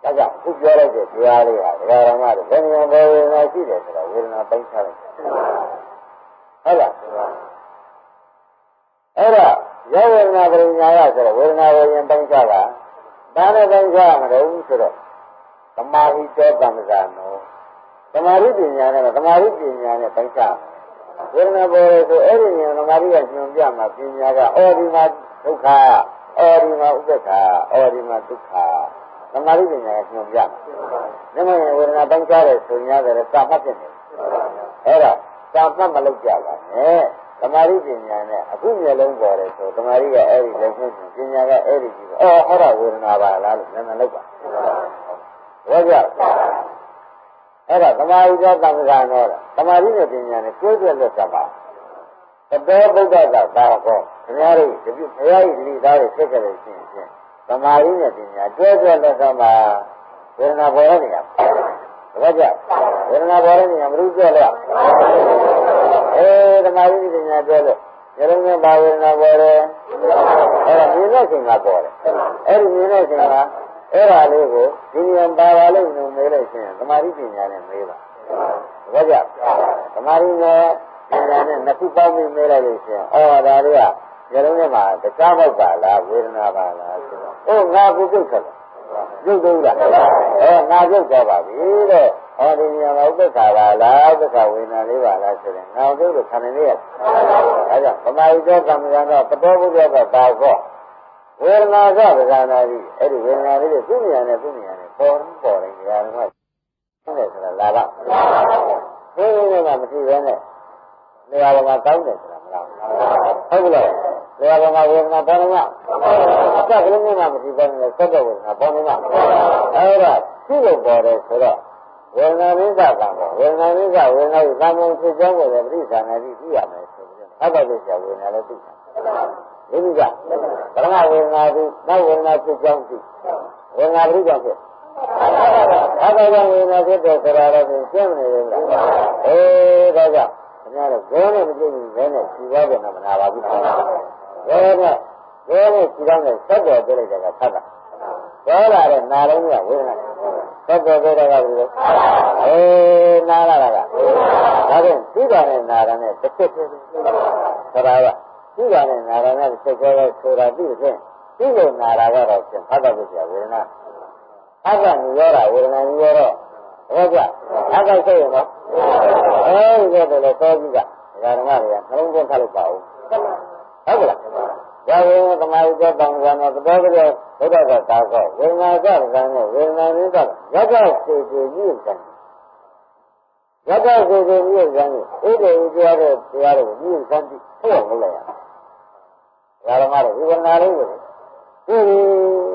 ဒါကြောင့်ခုပြောလိုက်တဲ့တရားလေးဟာဒကာရမတို့ဘယ်နေရာပေါ်ဝေဒနာရှိတယ်ဆိုတော့ဝေဒနာပိုက်ချာလိုက်ဟုတ်လားအဲ့ဒါရောဝေဒနာပရိညာယဆိုတော့ဝေဒနာကိုရင်ပိုက်ချာတာဒါနဲ့ပိုင်းခြားမလို့ဆိုတော့သမာဓိတောတမ္ပဇာနောသမာဓိပညာနဲ့သမာဓိပညာနဲ့ပိုင်းခြားဝေဒနာပေါ်ဆိုအဲ့ဒီဉာဏ်သမာဓိကညွှန်ပြမှာပညာကအော်ဒီမှာဒုက္ခအော်ဒီမှာဥပ္ပခာအော်ဒီမှာဒုက္ခသမာဓိပညာကညွှန်ပြမှာဒါမှမဟုတ်ဝေဒနာပိုင်းခြားတဲ့ဆိုညာတဲ့စာမှတ်ဖြစ်နေအဲ့ဒါစာမှတ်မလုပ်ကြပါနဲ့သမာဓိပညာနဲ့အခုမျိုးလုံးပေါ်တယ်ဆိုသမာဓိကအဲ့ဒီလက်ရှိပညာကအဲ့ဒီကြည့်ဟောဝေဒနာပါလားလို့လည်းမလုပ်ပါဘောကြအဲ့ဒါသမာဓိကသံဃာနောသမာဓိနဲ့ပညာနဲ့ကျိုးကျက်လက်သပါတတော်ဗုဒ္ဓကသာဟောခင်ဗျားတို့ဒီဘုရားကြီးဒီသားတွေဆက်ကြတယ်ရှင်းရှင်းသမာဓိနဲ့ပညာကျိုးကျက်လက်သပါဝေဒနာပေါ်နေရဘောကြဝေဒနာပေါ်နေရမรู้ကျက်လို့သမာဓိပညာပြောလို့ဉာဏ်နဲ့ဘာဝေဒနာပေါ်တယ်အဲ့ဒါမြင်တဲ့ချိန်ကပေါ်တယ်အဲ့ဒီမြင်တဲ့ချိန်ကအဲ့ဒါလေးကိုဒီဉာဏ်ပါပါလို့နှုံမေးလိုက်ရှင်သမာဓိပညာနဲ့မေးပါဘောကြသမာဓိနဲ့ပညာနဲ့နှစ်ခုပေါင်းပြီးမေးလိုက်လို့ရှင်ဒါလေးကဉာဏ်နဲ့မှာတခြားမဟုတ်ပါလားဝေဒနာပါလားဆိုတော့ငါကိုပြုတ်ခက်တယ်ပြုတ်သေးလားငါပြုတ်သွားပါပြီတဲ့ဒီနေရာမှာဥပ္ပခါပါလားဥပ္ပခါဝေဒနာလေးပါလားဆိုရင်ငါတို့ကိုခံနေရတယ်အဲကြောင့်ဗမာပြည်သောကံကံတော့ပတော်ဘုရားကပါကောဝေဒနာကဗဇာနာကြီးအဲ့ဒီဝေဒနာလေးတွေသူ့နေရာနဲ့ပေါ်တယ်ဒီဟာကဟုတ်တယ်ဆိုတာလာပါဒီလိုကမရှိဘဲနဲ့နေရာပေါ်မှာတောင်းတယ်ဆိုတာမလားဟုတ်ကဲ့နေရာပေါ်မှာဝေဒနာပေါ်နေမှာအကကလေးနဲ့မရှိဘဲနဲ့စက်တဲ့ဝေဒနာပေါ်နေမှာအဲ့ဒါသူ့လိုပေါ်တယ်ဆိုတော့ဝေဒနာမိစ္ဆာကံပေါ်ဝေဒနာမိစ္ဆာဝေဒနာကိုသာမန်ဖြစ်ကြောင်းကိုလည်းပရိသန္နာတိသိရမယ်ဆိုပြီးတော့အဘိဓိဆရာဝေဒနာလည်းသိတယ်ဒီလိုကပရမဝေဒနာကိုနောက်ဝေဒနာဖြစ်ကြောင်းသိဝေဒနာပရိကြောင့်ဖြစ်အဘိဓိဝေဒနာဖြစ်တဲ့ဆိုတာလည်းရှင်းနေတယ်လားဒါကြောင့်ခင်ဗျားတို့ဇောနဲ့မကြည့်ဘူးဇောနဲ့ခြေသွားတယ်မနာပါဘူးဇောနဲ့ခြေသွားတယ်ဆက်တော်ပြလိုက်တဲ့ကဖတ်တာပြောလာတဲ့နာလုံးကဝေဒနာသက်တော်ပြောတာကဘယ်လိုနာလာတာကဒါဖြင့်သိတာနဲ့နာတာနဲ့တစ်ချက်တည်းဆိုတာကသိတာနဲ့နာတာနဲ့တစ်ချက်တည်းဆိုတာသိတဲ့သိလို့နာတာကတော့ဖြင့်ဖတ်တော့ပြဝေဒနာအကညရောတာဝေဒနာညရောတော့ဟုတ်ကြအကစိတ်ရောဒီလိုတော့သောကြီးကဓမ္မတွေကနှလုံးသွင်းထားလို့ပါဦးဟုတ်ကဲ့ဒါဝေသမာဓိတောတံဃာနောသဘောကြောဘုရားကသာကောဝေငါကကံနဲ့ဝေငါနိစ္စရတ္တစေစေကြီးကံရတ္တစေစေကြီးကံဥဒေဥတရားတဲ့တရားတွေကိုမြင့်စမ်းပြီးထုတ်အောင်လုပ်လိုက်ရဓမ္မတွေဝေငါလေးကို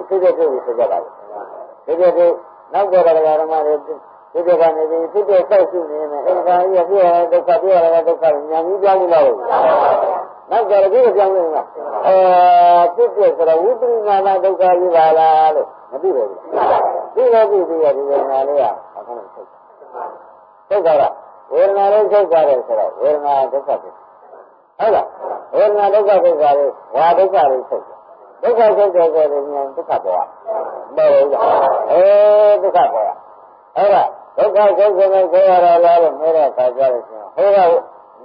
ဖြစ်ဆိုကြပါဘူးဖြစ်နောက်ကြတဲ့ဓမ္မတွေဖြစ်ကနေပြီးဖြစ်ဆောက်ရှိနေတယ်အင်္ဂါကြီးပြည့်ဒုက္ခပြည့်ရတဲ့ဒုက္ခညာကြီးကြောင်းလို့နောက်ကြတဲ့ဒီကြောင်းလေးကဖြစ်ဆိုတော့ဝိပရိနာမဒုက္ခကြီးပါလားလို့မသိဘူးဒီလိုပြီးရဒီဝေဒနာလေးကအခုထုတ်တာဝေဒနာလေးထုတ်ကြတယ်ဆိုတော့ဝေဒနာဒုက္ခဖြစ်ဟုတ်လားဝေဒနာဒုက္ခဖြစ်ကြတယ်ဝါဒုက္ခလေးထုတ်ဒုက္ခထုတ်တယ်ဆိုရင်ဉာဏ်ဒုက္ခပေါ်မဟုတ်ဘူးဒုက္ခပေါ်အဲ့ဒါဒုက္ခဆုံးဆုံးနဲ့ဆိုရတာလားလို့ပြောတဲ့အခါကျတော့ဟိုက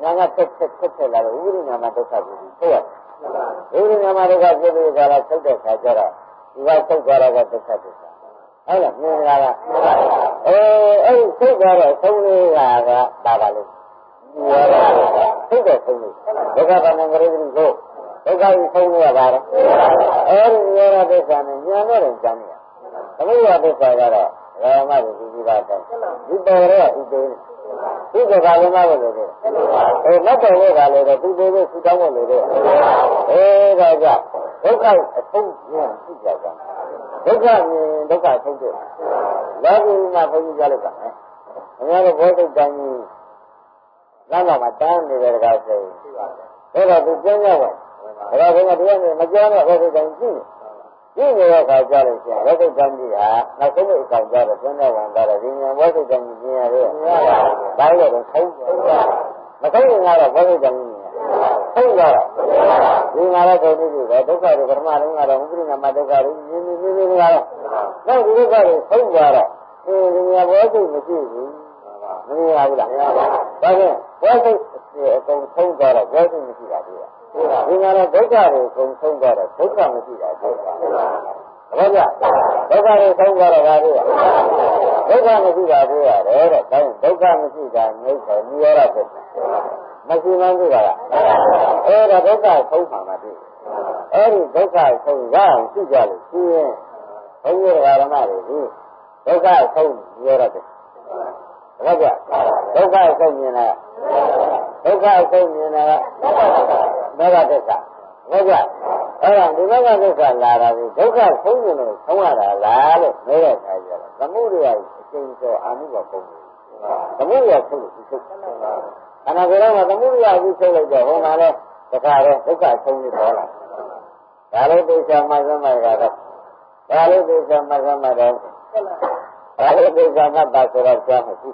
ညာကဆက်လာလို့ဥပရိနာမဒုက္ခဖြစ်ပြီးဆိုရတယ်ဥပရိနာမဒုက္ခဖြစ်ပြီးကြလားဆုတ်တဲ့အခါကျတော့ဒီကဆုတ်သွားတာကဒုက္ခဖြစ်တာဟုတ်လားမြင်ရတာအဲ့ဒီဆုတ်သွားတဲ့ဆုံးလေးကပါပါလို့ဆုတ်တဲ့ဆုံးလေးဒုက္ခကံနဲ့ဂရိတိကိုဒုက္ခကြီးဆုံးလေးကပါတော့အဲ့ဒီဉာဏ်ဒုက္ခနဲ့ဉာဏ်နဲ့ကြံနေရသမုဒ္ဒရာဒုက္ခကတော့ရာမကိုကြည့်ပါတော့ဒီပေါ်ရဲဥပေဒီကဘာလို့မလို့လဲမတ်တော်လို့ကလည်းသူတို့ကိုဆူတောင်းဖို့လို့ဒါကြောင့် ဒုက္ခအဆုံးဉာဏ်ရှိကြကြဒုက္ခမြင်ဒုက္ခဆုံးတယ်လောကီမှာဘုန်းကြီးကြားလိုက်ပါမယ်အများတို့ဘောဓိတန်ကြီးလမ်းမှာတန်းနေတဲ့တကားဆိုဒါတော့သူကျင်းရဝင်ဒါတော့ဘုရားတရားနဲ့မကြောက်တော့ဘောဓိတန်ကြီးရှိနေတဲ့အခါကျလို့ရှိရင်ဘောဓိတန်ကြီးဟာနောက်ဆုံးအကောင်ကြတော့ကျင်းရဝင်တာတော့ဒီဉာဏ်ဘောဓိတန်ကြီးကျင်းရတယ်ဘာလို့လဲဆုံးမဆုံးရင်ကတော့ဘောဓိတန်ကြီးဆုံးတော့ဒီမှာလည်းပုံပြီးတော့ဒုက္ခတွေပထမဆုံးကတော့ဥပရိနာမဒုက္ခတွေမြင်နေကြတော့နောက်ဒီဒုက္ခတွေဆုံးသွားတော့ဒီဉာဏ်ဘောဓိမရှိဘူးမမြင်ရဘူးလားဒါဖြင့်ဘောဓိအကုန်ဆုံးသွားတော့ဘောဓိမရှိတာတွေ့ဒီမှာတော့ဒုက္ခတွေအကုန်ဆုံးသွားတော့ဒုက္ခမရှိတာတွေ့ဟုတ်ကြဒုက္ခတွေဆုံးသွားတော့ဒါတွေ့ဒုက္ခမရှိတာတွေ့ရတယ်တဲ့ဒါဒုက္ခမရှိတာငြိမ့်တယ်နိရောဓဖြစ်တယ်မရှိမှန်းတွေ့တာလားအဲ့ဒါဒုက္ခဆုံးမှာမတွေ့အဲ့ဒီဒုက္ခဆုံးရအောင်ရှိကြလို့ရှိရင်ဘုန်းကြီးဓမ္မတွေဒီဒုက္ခဆုံးနိရောဓဖြစ်ဟုတ်ကြဒုက္ခဆုံးမြင်တာဒုက္ခဆုံးမြင်တာမေဃဒုက္ခဟုတ်ကြအဲ့ဒါဒီမေဃဒုက္ခလာတာဒီဒုက္ခဆုံးမြင်လို့ဆုံးရတာလားလို့မေးတဲ့အခါကျတော့သမုဒယအကျဉ်းဆိုအာမှုကပုံတယ်သမုဒယဆုံးလို့ဒီဆုံးခန္ဓာကိုယ်တော့သမုဒယအပြီးဆုံးလိုက်တော့ဟိုမှာလဲတခါတော့ဒုက္ခဆုံးပြီးပေါ်လာဒါလို့သိချာမှသမတ်ကတော့ဒါလို့သိချာမှသမတ်တော့ဒါလို့သိချာမှတ်တာဆိုတော့ကြားမရှိ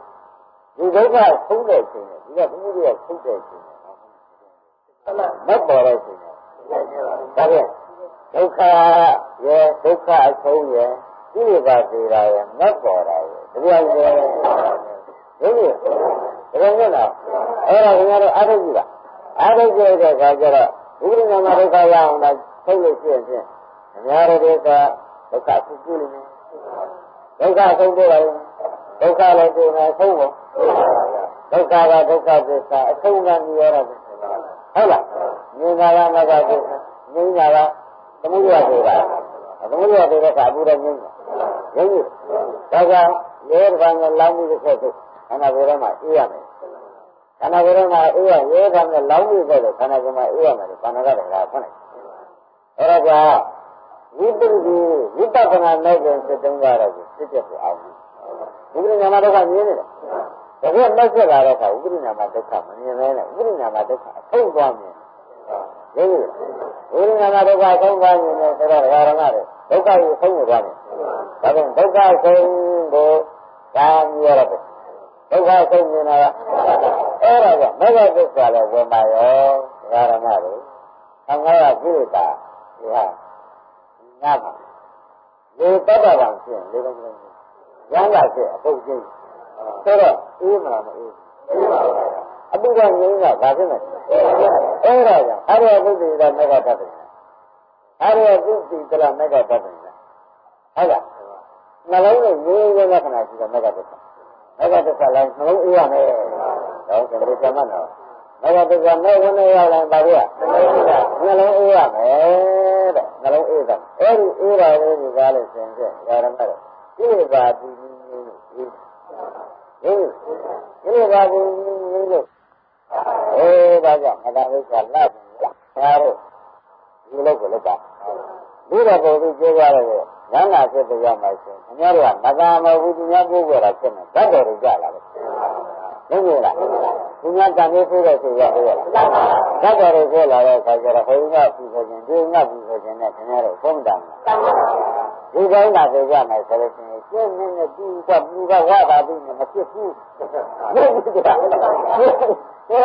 ဒီဒုက္ခဆုံးတဲ့အချိန်နဲ့ဒီကသမုဒယဆုံးတဲ့အချိန်နဲ့မပေါ်တဲ့အချိန်နဲ့ဒါပြန်ဒုက္ခရဲ့ဒုက္ခအဆုံးရဲ့ဒီလိုပါသေးတာရဲ့မပေါ်တာရဲ့တရားရဲ့ဒီလိုဒါကလည်းအဲ့ဒါခင်ဗျားတို့အားထုတ်ကြည့်လားအားထုတ်ကြတဲ့အခါကျတော့ဥပရိနာမဒုက္ခရအောင်လားထုတ်လို့ရှိရင်ခင်ဗျားတို့ကဒုက္ခဆူဆူနေတယ်ဒုက္ခဆုံးတယ်ပါဒုက္ခလည်းတွေ့မယ်ဆုံးဖို့ဒုက္ခကဒုက္ခသစ္စာအဆုံးကမြင်ရတာဟုတ်လားမြင်တာကမကသစ္စာမြင်တာကသမုဒယဆိုတာသမုဒယဆိုတဲ့အခါအပူရမြင်တယ်ရင်းဒါကြောင့်ရဲတပံနဲ့လောင်းပြီးတဲ့ဆက်ခန္ဓာကိုယ်ထဲမှာအေးရမယ်ခန္ဓာကိုယ်ထဲမှာအေးရရဲကနဲ့လောင်းပြီးတဲ့ခန္ဓာကိုယ်မှာအေးရမယ်ခန္ဓာကတည်းကဖွင့်လိုက်အဲ့ဒါကြောင့်ဝိပဿဝိပဿနာမဲ့တဲ့စိတ်တုံးကတော့စစ်ချက်ကိုအောင်ဘူးဥပရိနာမဒုက္ခမြင်နေတယ်ဒါကမဆက်လာတဲ့အခါဥပရိနာမဒုက္ခမမြင်မဲနဲ့ဥပရိနာမဒုက္ခအဆုံးသွားမြင်တယ်ဥပရိနာမဒုက္ခအဆုံးသွားမြင်တယ်ဆိုတော့ဓမ္မတွေဒုက္ခကိုဆုံးသွားတယ်ဒါကြောင့်ဒုက္ခဆုံးကိုဒါမြင်ရတယ်ဒုက္ခဆုံးမြင်တာအဲ့ဒါကမေဃဒုက္ခလည်းဝင်ပါရောဓမ္မတွေသံဃာကပြိတ္တာဒီဟာငါပါလေတတ်တာပါရှင်းလေတော့ရမ်းလာဖြစ်အပုတ်ချင်းဆိုတော့အေးမလားမအေးအပုတ်ကငြိမ်းတာဘာဖြစ်လဲအဲ့ဒါကြောင့်အရိယပုဒ်တိကမေဃတတ်တယ်အရိယပုဒ်တိကမေဃတတ်တယ်ဟုတ်လားနှလုံးနဲ့ငြိမ်းတဲ့လက္ခဏာရှိတဲ့မေဃတတ်မေဃတတ်လည်းနှလုံးအေးရမယ်တော့ဒီလိုသမတ်တော့မေဃတတ်နဲ့ဝင်နေရရင်ဘာလို့နှလုံးအေးရမယ်တဲ့နှလုံးအေးတာအဲ့ဒီအေးတာလေးဒီကားလေးသင်ပြရရမယ်ဒီလိုပါဒီဒီဘာဘူးလို့ဒါကြောင့်မသာလို့ဆိုလာတာတို့ဒီလိုကိုလုပ်ပါဒီတော့ပုံပြီးပြောရတဲ့ဉာဏ်နာဖြစ်တဲ့ရောက်မှဆိုခင်ဗျားတို့ကမသာမဟုတ်ဘူးသူများပို့ကြတာဖြစ်နေတတ်တော်တွေကြလာတယ်ဟုတ်ကဲ့လားသူများတန်လေးပို့တဲ့ဆိုရဟုတ်လားတတ်တော်တွေဖြစ်လာတဲ့အခါကျတော့ဘုရားပြုဆိုခြင်းဒီငါပြုဆိုခြင်းနဲ့ခင်ဗျားတို့သုံးတန်ဒီတိုင်းသာဆိုကြမယ်ဆိုလို့ရှိရင်ကျင်းနေတူကလူကဝါတာပြီးမဖြစ်ဘူးဟုတ်ကဲ့ဒါ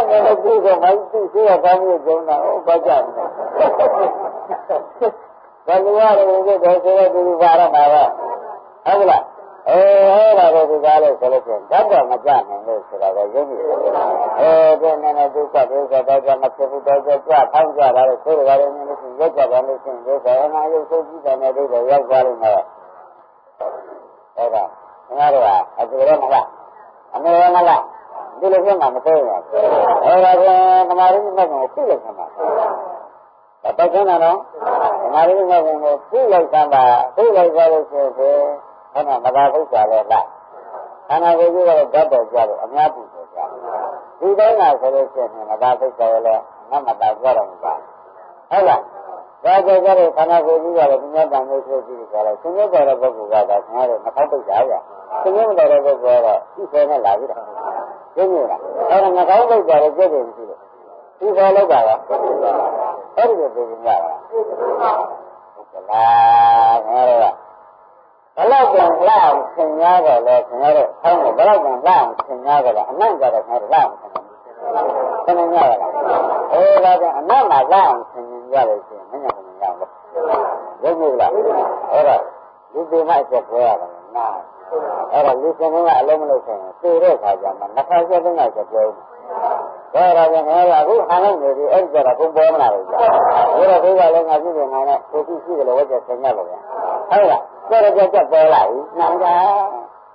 နဲ့လည်းဒီကမိုင်းသူ့ဆိုရကောင်းလို့ကျုံတာဟုတ်ပါကြတယ်ဘာလို့ရလဲဆိုတော့ဆိုတော့ဒီဘာရမှာပါဟုတ်လားအဲ့ဒါတော့ဒီကားလို့ဆိုလို့ရှိရင်ဓာတ်တော်မကြနိုင်လို့ဆိုတော့ရုပ်ကြီးဒီနဲ့ဒုက္ခဒုက္ခတော့ကြမဖြစ်ဘူးတော့ကြဖောင်းကြတာလို့ဆိုတော့လည်းမျိုးလို့ရုပ်ကြတယ်လို့ရှိရင်ဒုက္ခအနာရုပ်ဆိုကြည့်တယ်နဲ့ဒုက္ခရောက်သွားလို့မယ်ဟုတ်ကဲ့ခင်ဗျားတို့ကအတူရောမလားအမေရောမလားဒီလိုဖြစ်မှာမသိဘူးအဲ့ဒါကသမာဓိမဲ့ကိုပြည့်လိုက်မှာတော့ကျန်တာနော်သမာဓိမဲ့ကိုပြည့်လိုက်တာပါပြည့်လိုက်သွားလို့ဆိုရင်အဲ့ဒါမသာဒုက္ခလည်းလားခန္ဓာကိုယ်ကြီးကတော့ဓာတ်တော်ကြလို့အများကြီးဆိုကြဒီတိုင်းကဆိုလို့ရှိရင်မသာဒုက္ခလည်းမသာကြတော့မှာဟုတ်လား ဒါကြောင့်ကြတဲ့ခန္ဓာကိုယ်ကြီးကလည်းသူများတန်လို့ဆိုပြီးကြတယ်ဆင်းရဲတဲ့ပုဂ္ဂိုလ်ကတော့ခင်ဗျားတို့မထောက်ပိတ်ကြရဆင်းရဲတဲ့ပုဂ္ဂိုလ်ကတော့ဒီဆယ်နဲ့လာပြီးတော့ရှင်းနေတာအဲ့ဒါမထောက်ပိတ်ကြတယ်ကြည့်တယ်မရှိလို့ဒီဆယ်လောက်တာကအဲ့ဒီလိုပြင်ကြတာဟုတ်ကလားခင်ဗျားတို့ဘလောက်ပြန်လှအောင်ဆင်ရတော့လဲခင်ဗျားတို့ဆောင်းဘလောက်ပြန်လှအောင်ဆင်ရတော့လဲအနံ့ကြတော့ခင်ဗျားတို့လှအောင်ဆင်ရရလားဒါကြောင့်အနံ့မှာလှအောင်ဆင်ရလို့ရှိရင်မညာမညာဘူးရုပ်ဘူးလားအဲ့ဒါလူတွေမှအချက်ပြောရတယ်နားအဲ့ဒါလူစင်ကအလုံးမလို့ဆိုရင်သိတဲ့ခါကျမှနှစ်ခါချက်သုံးခါချက်ပြောတယ်ဒါကြောင့်ငါကအခုဟန်လိုက်နေပြီအဲ့ဒီကျတော့ဘုံပေါ်မလာဘူးကြာဒါတော့ဒီကလည်းငါပြည့်နေနိုင်တဲ့ကိုရှိရှိတယ်လို့ဝတ်ချက်ဆင်ရလို့ဗျဟုတ်လားကျတော့ချက်ပေါ်လာပြီနိုင်တာ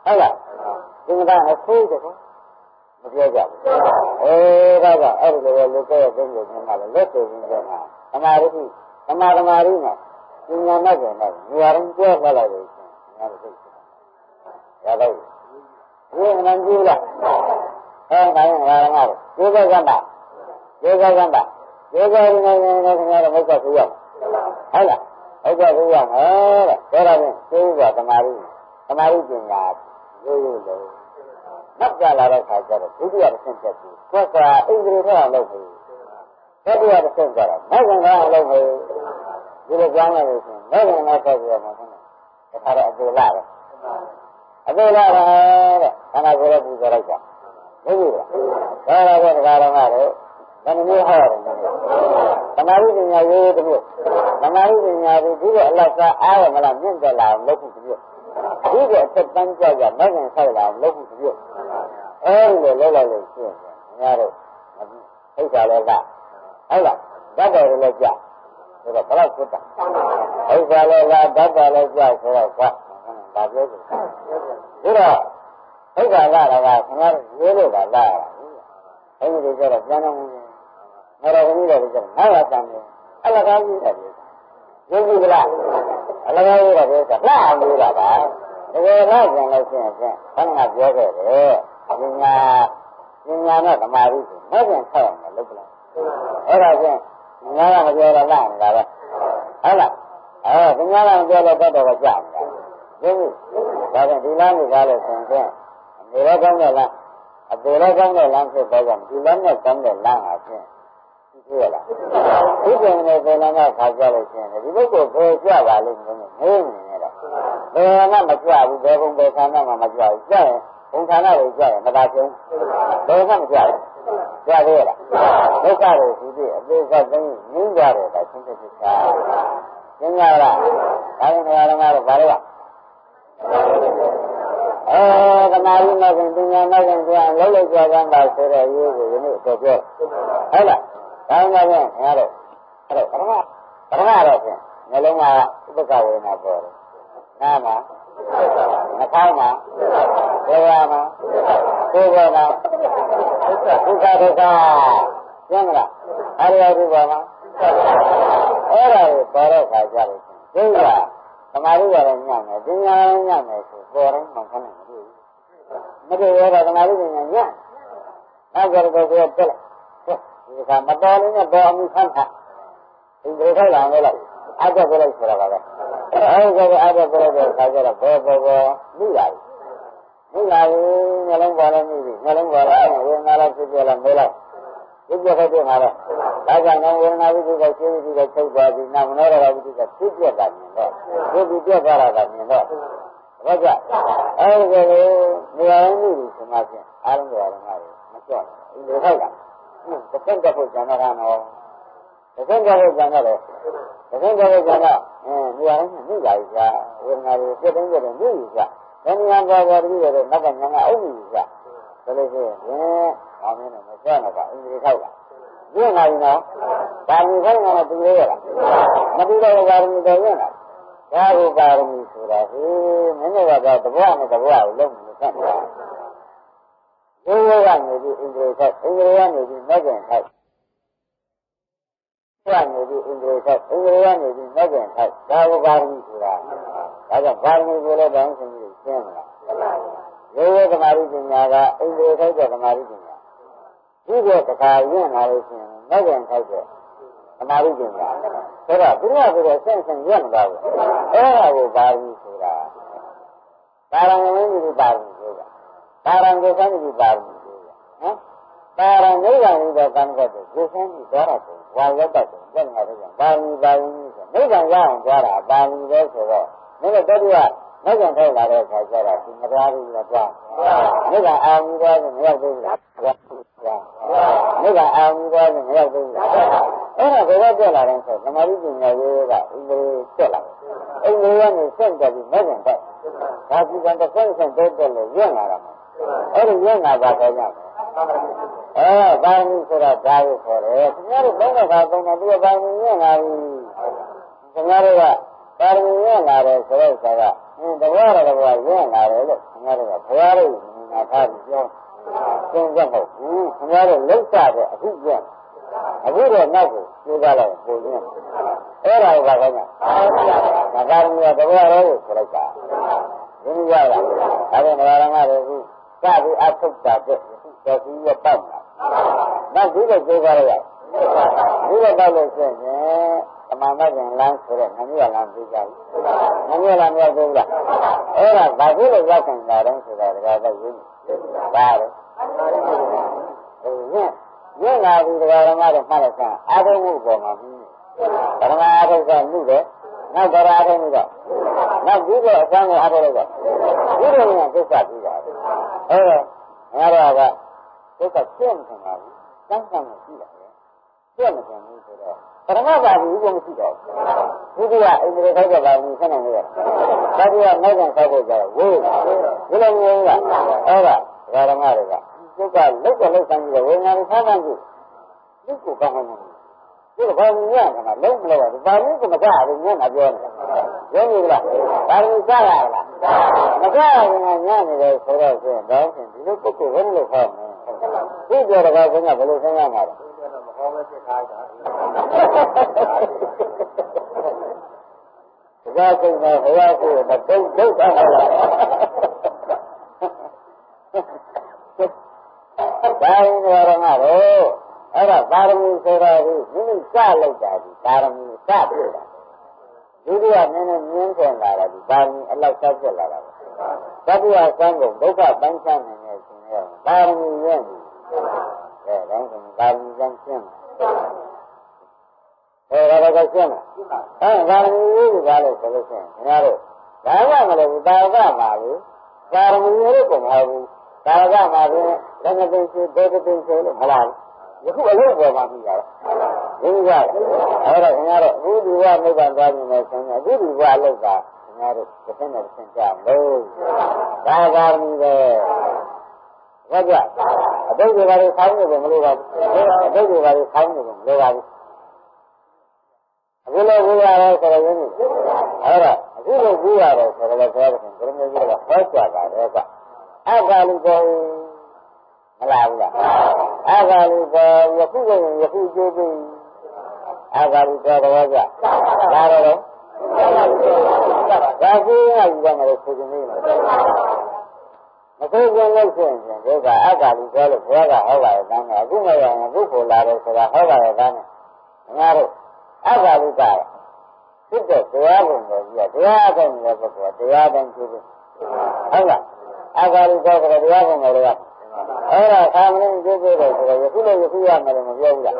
ဟုတ်လားဒီကနေ့ဆိုးတယ်ကောမပြောကြဘူးဒါကြောင့်အဲ့ဒီလိုလူကရဲ့သိလို့မြန်မာလည်းလက်ဆိုပြီးပြန်တာသမာဓိသမာဓိနဲ့ဉာဏ်နဲ့ကျင်နဲ့ဉာဏ်ရင်ပြောသွားလိုက်လို့ရှင်ငါတို့သိရတော့ဒီမှန်ကြည့်လားတိုင်းငါငါတို့ဒီကကမ်းတာဒီကကမ်းတာဒီကရင်းနေနေခင်ဗျားတို့မဟုတ်တော့ဘူးရဟုတ်လားဟုတ်တော့ဘူးရမယ်တဲ့ဒါတော့သိကသမာဓိပညာရိုးရိုးလို့နောက်ကြလာတဲ့ခါကျတော့ဒုတိယတစ်ဆင့်တက်ပြီးသက်သာဣန္ဒြေထအောင်လုပ်ပြီးတတိယတစ်ဆင့်ကျတော့နိုင်ငံကအလုပ်ပြီးဒီလိုကြောင်းလိုက်လို့ရှိရင်နိုင်ငံကဆက်ပြီးတော့မှဆုံးတယ်ဒါကတော့အပေလာပဲအပေလာပဲတဲ့ခန္ဓာကိုယ်ရဲ့ပူဇော်လိုက်တာဟုတ်ပြီလားဒါတော့တရားတော်ကလည်းဘယ်နည်းဟောတယ်သမာဓိပညာရိုးရိုးတစ်မျိုးသမာဓိပညာဒီလိုအလတ်စားအားရမလားမြင့်တက်လာလုပ်ဖို့တစ်မျိုးဒီကအသက်တန်းကြကြနိုင်ငံဆိုင်လာလုပ်ဖို့တစ်မျိုးအဲဒီလိုလုပ်လိုက်လို့ရှိရင်ငါတို့ဥစ္စာလည်းကဟုတ်လားဓာတ်တော်လည်းကြာဆိုတော့ဘယ်လောက်ဖြစ်တာဥစ္စာလည်းလားဓာတ်တော်လည်းကြာဆိုတော့ကွာဒါပြောတယ်ဒါတော့ဥစ္စာလာတာကခင်ဗျားတို့ရေးလို့ပါလာတာအဲဒီလိုကြတော့ပြန်တော့ငါတော်ကကြီးတယ်ကြတော့ငါ့ဘာတန်တယ်အလကားကြီးတယ်ရုပ်ကြီးကလားအလကားကြီးတယ်ဆိုတော့လှအောင်လို့တာပါတကယ်တော့ပြန်လို့ရှိရင်ဘယ်ငါပြောခဲ့တယ်ပညာနဲ့သမာဓိကိုမဲ့ပြန်ဆက်အောင်လုပ်ပလိုက်အဲ့ဒါချင်းငါကမပြောတော့လာနေတာပဲဟုတ်လားပညာကမပြောတော့တတ်တော့ကြာနေတာရုပ်ကြီးဒါကြောင့်ဒီလမ်းကြီးကားလို့ဆိုရင်နေရောကောင်းတဲ့လမ်းအပေရောကောင်းတဲ့လမ်းဖြစ်တော့ကြောင့်ဒီလမ်းနဲ့ကောင်းတဲ့လမ်းဟာဖြင့်သိရလားဒီကျင်တဲ့ဘယ်လမ်းကခါကြလို့ရှိရင်ဒီဘက်ကိုဘယ်ကြပါလိမ့်မလို့မေးနေနေတာဘယ်မှမကြဘူးဘယ်ဘုံဘယ်ဌာနမှမကြဘူးကြရင်ဘုံဌာနတွေကြရင်မသာချင်းဘယ်မှမကြဘူးကြသေးလားဒုက္ခတွေဒီပြည့်အသေးစိတ်သိငင်းကြတယ်ဒါချင်းချင်းချာကျင်းရလားဒါရင်ခါရမတော့ဘာလို့သမာဓိနဲ့ပညာနဲ့ပြန်လုံးလုံးကြမ်းပါဆိုတဲ့ရိုးကိုဒီနေ့တော့ပြောဟုတ်လားဒါမှမဟုတ်ခင်ဗျားတို့အဲ့တော့ပရမတော့ဖြင့်နှလုံးကဥပ္ပကဝေဒနာပေါ်တယ်နားမှာနှာခေါင်းမှာဘယ်ဟာမှာကိုယ်ပေါ်မှာဒုက္ခဒုက္ခကျင်းမလားအဲ့ဒီအရူပါမှာအဲ့ဒါကိုပေါ်တော့ခါကြလို့ဒီကသမာဓိရတယ်ညံ့တယ်ပညာရတယ်ညံ့တယ်ဆိုပေါ်တိုင်းမှခဏမတွေ့ဘူးမတွေ့ရတော့သမာဓိပညာညံ့နောက်ကြတော့ကိုယ်တက်လိုက်ဒီကမတော်လေးနဲ့ပေါ်အမှုဆန်းတာဒီလိုထိုက်လာလို့လိုက်အားတက်ပြလိုက်ဆိုတာပါပဲအဲဒီကအားတက်ပြလိုက်တဲ့ခါကျတော့ပေါ်မိလာပြီနှလုံးပေါ်လည်းမိပြီနှလုံးပေါ်လည်းဝေဒနာလည်းဖြစ်ပြလာမေးလိုက်ဒီပြခဲ့တဲ့မှာတော့ဒါကြောင့်ဝေဒနာဝိသုကရှင်းပြီးတော့ချုပ်သွားပြီနောက်မနောရဝိသုကဖြစ်ပြတာမြင်တော့ဒီပြသွားတာကမြင်တော့ဘာကြအဲဒီနေရာရင်းမိပြီဆိုမှဖြင့်အားလုံးတော်တော်များမကြောက်ဘူးဒီလိုဟုတ်လားတစ်ဆင့်တက်ဖို့ကျန်တော့နော်တစ်ဆင့်တက်ဖို့ကျန်တော့လေတစ်ဆင့်တက်ဖို့ကျန်တော့နေရာရင်းမိလာပြီကြာဝေဒနာတွေပြည့်တိုင်းပြည့်တိုင်းမိပြီကြာဘယ်နေရာပေါ်တည်းရတဲ့နောက်ကညာကအုပ်ပြီကြာဒါလို့ဆိုရင်ဘာမင်းနဲ့မကြောက်တော့ပါအင်္ဂလိပ်ထောက်လာပြင်းလာပြီနော်ဒါမီခိုင်းတော့တူလေးရလားမတူတော့ပါဘူးတော်ရင်လားဒါကိုပါရမီဆိုတာဟေးမင်းတို့ကတော့တဘွားနဲ့တဘွားကိုလုံးမဆက်ဘူးရိုးရိုးကနေပြီးအင်္ဂလိပ်ထောက်အင်္ဂလိပ်ကနေပြီးမက်ကင်ထောက်ကနေပြီးအင်္ဂလိပ်ထောက်အင်္ဂလိပ်ကနေပြီးမက်ကင်ထောက်ဒါကိုပါရမီဆိုတာဒါကြောင့်ပါရမီကိုလည်းတောင်းဆင်းပြီးရှင်းလာရိုးရိုးသမာဓိပညာကအင်္ဂလိပ်ထောက်တဲ့သမာဓိပညာဒီကတခါရင့်လာလို့ရှိရင်မက်ကင်ထောက်တဲ့ မာရိပညာဆိုတော့သူကဆိုတော့ဆင့်ဆင့်ရက်မသွားဘူးအဲ့ဒါကိုပါဠိဆိုတာပါရံဝိနည်းပါဠိဆိုတာပါရံကိုသံဃိပါဠိဆိုတာနော်ပါရံနိဗ္ဗာန်ဤသောကံကတည်းကကိုယ်ဆင်းပြီးသွားတာဆိုဝါရောက်တတ်တယ်ပြတ်နေတာတော့ပါဠိဆိုနိဗ္ဗာန်ရအောင်သွားတာပါဠိပဲဆိုတော့မင်းတို့တတိယနိဗ္ဗာန်ထိုက်လာတဲ့အခါကျတော့ဒီမတရားဘူးလားသွားနိဗ္ဗာန်အာရုံသွားရင်မရောက်သေးဘူးလားနိဗ္ဗာန်အာရုံသွားရင်မရောက်သေးဘူးလားအဲ့ဒါဘယ်ကပြက်လာတယ်ဆိုသမာဓိပညာရေးကဥပဒေပြက်လာတယ်အဲ့ဒီကနေစက်တက်ပြီးနိဗ္ဗာန်ထိုက်ဒါကြည့်တဲ့တစ်ဆင့်တက်လို့ရင့်လာတာအဲ့ဒီရင့်လာတာခေါ်ကြတယ်ဘာမီဆိုတာဒါကိုခေါ်တယ်ခင်ဗျားတို့ဘယ်ကသုံးတယ်သူကဘာမီရင့်လာပြီခင်ဗျားတို့ကပါရမီရင့်လာတယ်ဆိုတော့ဆိုတာတဘောရတဘောရင့်လာတယ်လို့ခင်ဗျားတို့ကဘုရားတို့ငါထားပြီးပြောသင်ကြမဟုတ်ဘူးခင်ဗျားတို့လောက်စားတဲ့အခုကျန်အခုတော့နောက်ကိုကျိုးစားလိုက်ပုံရင်းအဲ့ဒါကိုဘာခေါ်လဲပါရမီကတဘောရလို့ဆိုလိုက်တာဒီလိုရတာဒါပေမဲ့ဓမ္မတွေကစပြီးအထုတ်တာတဲ့တော်ကြီးရပတ်လာနောက်ဒီလိုကျိုးစားရရဒီလိုပတ်လို့ရှိရင်သမာမကျင်လမ်းဆိုတဲ့ငမြလမ်းပြီးကြပြီငမြလမ်းမရောက်သေးဘူးလားအဲ့ဒါဘာဖြစ်လို့ရောက်ခင်လာတော့ဆိုတာတကားတော့ရင်းပါတယ်ညလာပြီးတရားဓမ္မတွေမှတ်လိုက်တာအာထုံမှုပေါ်မှာပြီးဓမ္မအာထုံကမှုတယ်နောက်တရားထုံမှုတော့နောက်ပြီးတော့အစမ်းကိုအာထုံလိုက်တော့ဒီလိုမျိုးသစ္စာပြီးတာအဲ့ဒါငါတော့ကသစ္စာကျင့်နေပါဘူးစမ်းစမ်းမရှိတာပဲကျင့်နေတယ်ဆိုတော့ပရမပါဘူးဘုံမရှိတော့ဘူးဒုတိယအိန္ဒြေထောက်ကပါဘူးဆက်နေရတယ်တတိယနောက်ကန်ဆောက်ဖို့ကြတော့ဝိဒီလိုမျိုးကအဲ့ဒါဓမ္မတွေကသူကလုတ်ဆန်းပြီးတော့ဝိညာဉ်ကိုထားမှန်းကြည့်ဒီကိုကောင်းမှန်းဒီကဘာလို့ညံ့တာလုံးမလို့ပါဘူးဘာလို့ကမကဘူးညံ့တာပြောနေရုံးနေလားဘာလို့စားရလားမကရင်ညံ့နေတယ်ဆိုတော့ဆိုရင်တော့ဒီလိုပုဂ္ဂိုလ်ဘယ်လိုခေါ်မလဲဒီပြောတော့ကဘယ်လိုဆင်းရမှာလဲမဟောပဲဖြစ်ထားတာဒါကိစ္စဘုရားကိုမတုံ့ထုတ်တာလားဒါရင်တော်ရမှာတော့အဲ့ဒါပါရမီဆိုတာဒီမိမိစလိုက်တာဒီပါရမီစပြတာဒုတိယနည်းနည်းမြင်းပြန်လာတာဒီပါရမီအလောက်ဆက်ဖြစ်လာတာတတိယဆန်းကုန်ဒုက္ခပန်းချနေနေရှင်ရပါရမီရဲ့ဒါဆိုပါရမီကျမ်းရှင်းတယ်ဒါကရှင်းတယ်ပါရမီကြီးကလည်းဆိုလို့ရှိရင်ခင်ဗျားတို့ဘာမှမလုပ်ဘူးတာဝကပါဘူးပါရမီရဲ့ကိုမဟုတ်ဘူးတာဝကပါဘူးလက်မသိရှိဒေသသိရှိလို့မလားယခုအလို့ပေါ်မှာပြီးတာဒီကအဲ့ဒါခင်ဗျားတို့အခုဒီဘဝနိဗ္ဗာန်သွားပြီမယ်ဆိုရင်အခုဒီဘဝအလို့ကခင်ဗျားတို့တစ်ဆင့်နဲ့တစ်ဆင့်ကြလို့ဒါပါရမီပဲဟုတ်ကြအတိတ်တွေဘာတွေဆောင်းနေတယ်မလို့ပါဘူးအတိတ်တွေဘာတွေဆောင်းနေတယ်မလို့ပါဘူးအခုလိုဘူးရတယ်ဆိုတော့ရင်းနေအဲ့ဒါအခုလိုဘူးရတယ်ဆိုတော့ဘုရားရှင်ဘုရားမျိုးကြီးကဟောကြားပါတယ်ကအဂါလိကောမလားဘူးလားအဂါလိကောယခုကယခုကျိုးပြီးအဂါလိကောတော့ကြလာတော့ဒါကိုရယူရမယ်ဆိုခြင်းလေးမဆိုးကြလို့ဆိုရင်ဒီကအဂါလိကောလို့ဘုရားကဟောပါတယ်တန်းကအခုမရရင်အခုကိုလာတယ်ဆိုတာဟောပါတယ်တန်းနဲ့ငါတို့အဂါလိကဖြစ်တဲ့တရားပုံကိုကြီးတရားတိုင်းလည်းပုဂ္ဂိုလ်တရားတိုင်းဖြစ်ဖြစ်ဟုတ်လားအဂါလိကောကတရားပုံကိုလည်းအဲ့ဒါသာမဏေကျိုးကျိုးတယ်ဆိုတော့ယခုလည်းယခုရမယ်လို့မပြောဘူးလား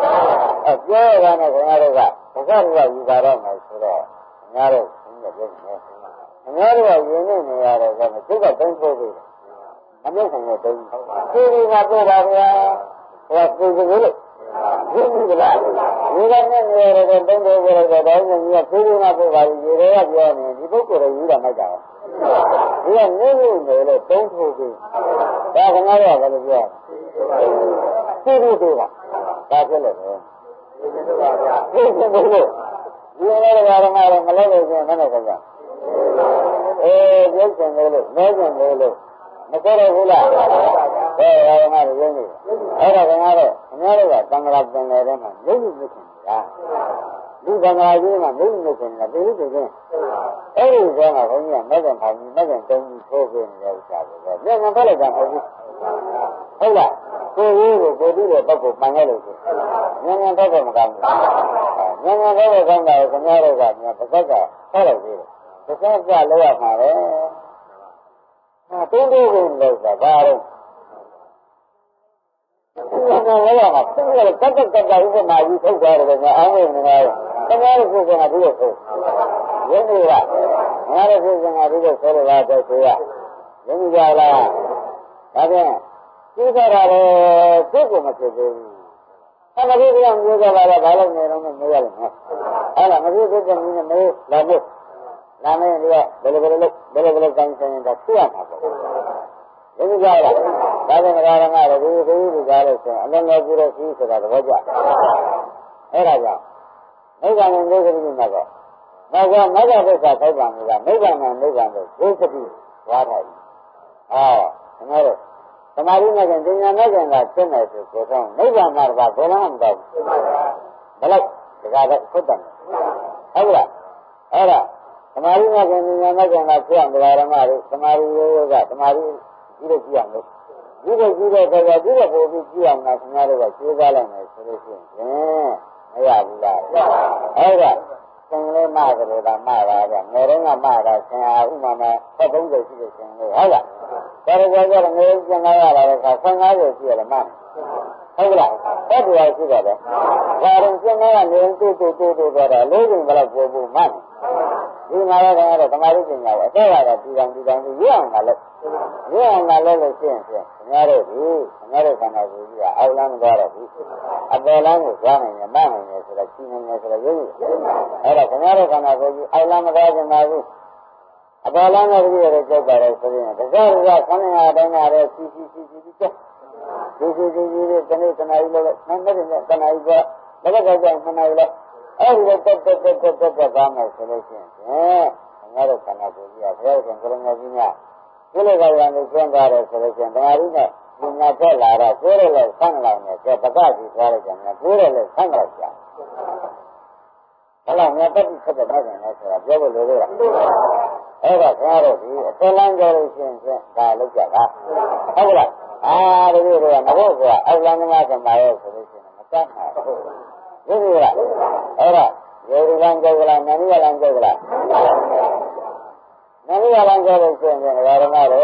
ပြောရတာနဲ့ခင်ဗျားတို့ကဘုရားကယူပါတော့မယ်ဆိုတော့ခင်ဗျားတို့ဘုရားပြောနေတယ်ခင်ဗျားတို့ကယဉ်နေရတယ်ဆိုတော့သူကသုံးဖို့ပြီအမြဲတမ်းသုံးဒီဒီကပြောပါဗျာဟောသူကလို့ဒီဒီလားဒီကနေ့နေရတဲ့သုံးဖို့ပြောတော့ဒါမှမဟုတ်သူကပြောပါဘူးရေတွေကပြောနေဒီပုဂ္ဂိုလ်တွေယူတာမဟုတ်ကြဘူးဒီကနေလို့နေလို့သုံးဖို့ပြီဒါကငါရဘယ်လိုပြောသိပြီဆိုတာဒါဖြစ်လို့ပဲသိပြီလို့ဒီလိုလည်းဓမ္မတော့မလုပ်လို့ရှင်မနဲ့ကြပြုတ်ကျင်လို့မဲကျင်လို့မကြရဘူးလားဓမ္မတွေရင်းနေအဲ့ဒါကငါတော့အများတို့ကသံဃာပင်လေထဲမှာရုပ်ရုပ်မြင်နေတာလူသံဃာကြီးမှာရုပ်ရုပ်မြင်နေတာဒီလိုဆိုရင်အဲ့ဒီကောကဘုန်းကြီးကမဲ့ကန်ထိုင်ပြီးမဲ့ကန်တုံးပြီးထိုးပြနေတဲ့ဥစ္စာကိုပဲပြန်ဖက်လိုက်တာမဟုတ်ဘူးဟုတ်လားကိုယ်ကြီးကိုကိုယ်တူတဲ့ပုဂ္ဂိုလ်ပန်ခဲ့လို့ဆိုဉာဏ်ဘက်တော့မကောင်းဘူး Nhân đó là con đời của nhau rồi cả nhà phải có cả có là gì tôi sẽ ra lấy ở mà đấy tôi đi về rồi cả ba rồi nhân lấy ở mà tức là tất cả cái mà gì không ra rồi nhà áo mình này cái này là cái nào đi được rồi vậy đi ra nhà là cái nào đi được rồi là tôi thấy à vậy đi ra là cái này chỉ ra là cái của mà chơi Kalau kita yang juga bala ni orang ni mula ni. Alah, mesti kita ni lama dia boleh kan saya dah siap apa. Ini jalan. Kalau negara mana ini jalan saya. Anda nak kira sih sudah wajah. Raja. Mereka ni ni naga. Naga besar saya bangga. Mereka tu. Seperti wahai. Kenapa? Kemarin aja dunia aja nggak cuma itu kosong. Mereka marah bolang dah. Balak sekarang kudan. Ada. Kemarin aja dunia aja nggak cuma belarang marah. Kemarin juga kemarin tidak siang. Juga boleh siang nggak sebenarnya juga lagi solusi. Ya bukan. Ada. Sengaja marah aja. Mereka marah. Saya umumnya sebelum itu sengaja. Ada. Kalau jaga orang jangan ada sengaja sih ada mana. Enggak. Tapi ya sudah ada. Kalau sengaja itu ada. Lalu kalau bobo mana. Ini malah ada kemarin sengaja. Saya ada tidak yang kalau sih. Sengaja karena dia awalnya ada di. Awalnya jangan mana sudah Cina sudah jadi. Ada sengaja karena dia awalnya ada jadi. Abalannya dia kerja dari sini. Kerja sana ada sisi. Kena ilah. Nampak kena ilah. Lepas kerja kena ilah. Tetap ramai solusi. Mengaruh kena dia. Saya kalau ngajinya. Kalau kalian itu ada solusi. Dengarnya dunia lara. Pura sanglanya. Saya bakal dijual jangan. Pura sanglanya. Kalau nyata bisa macam saya jawab dulu. Kalau selang jauh sini kalau jaga. Apalah? Lebih dulu. Nampak gua. Awalnya macam mana solusi macam. Jadi lah. Jadi lanjut lah. Nani lanjut sini. Kalau mana?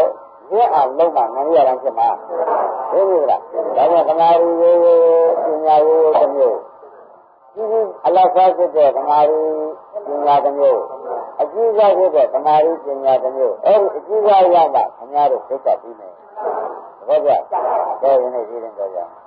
Dia Allah mah nani lanjut mah. Jadi lah. Kalau kemarin dunia itu Ini Allah SWT हमारी दुनिया बनो अजीजा से हमारी दुनिया बनो और अजीजा याद हमारे खुदा भी नहीं हो गया तो इन्हें जीवन कर जाए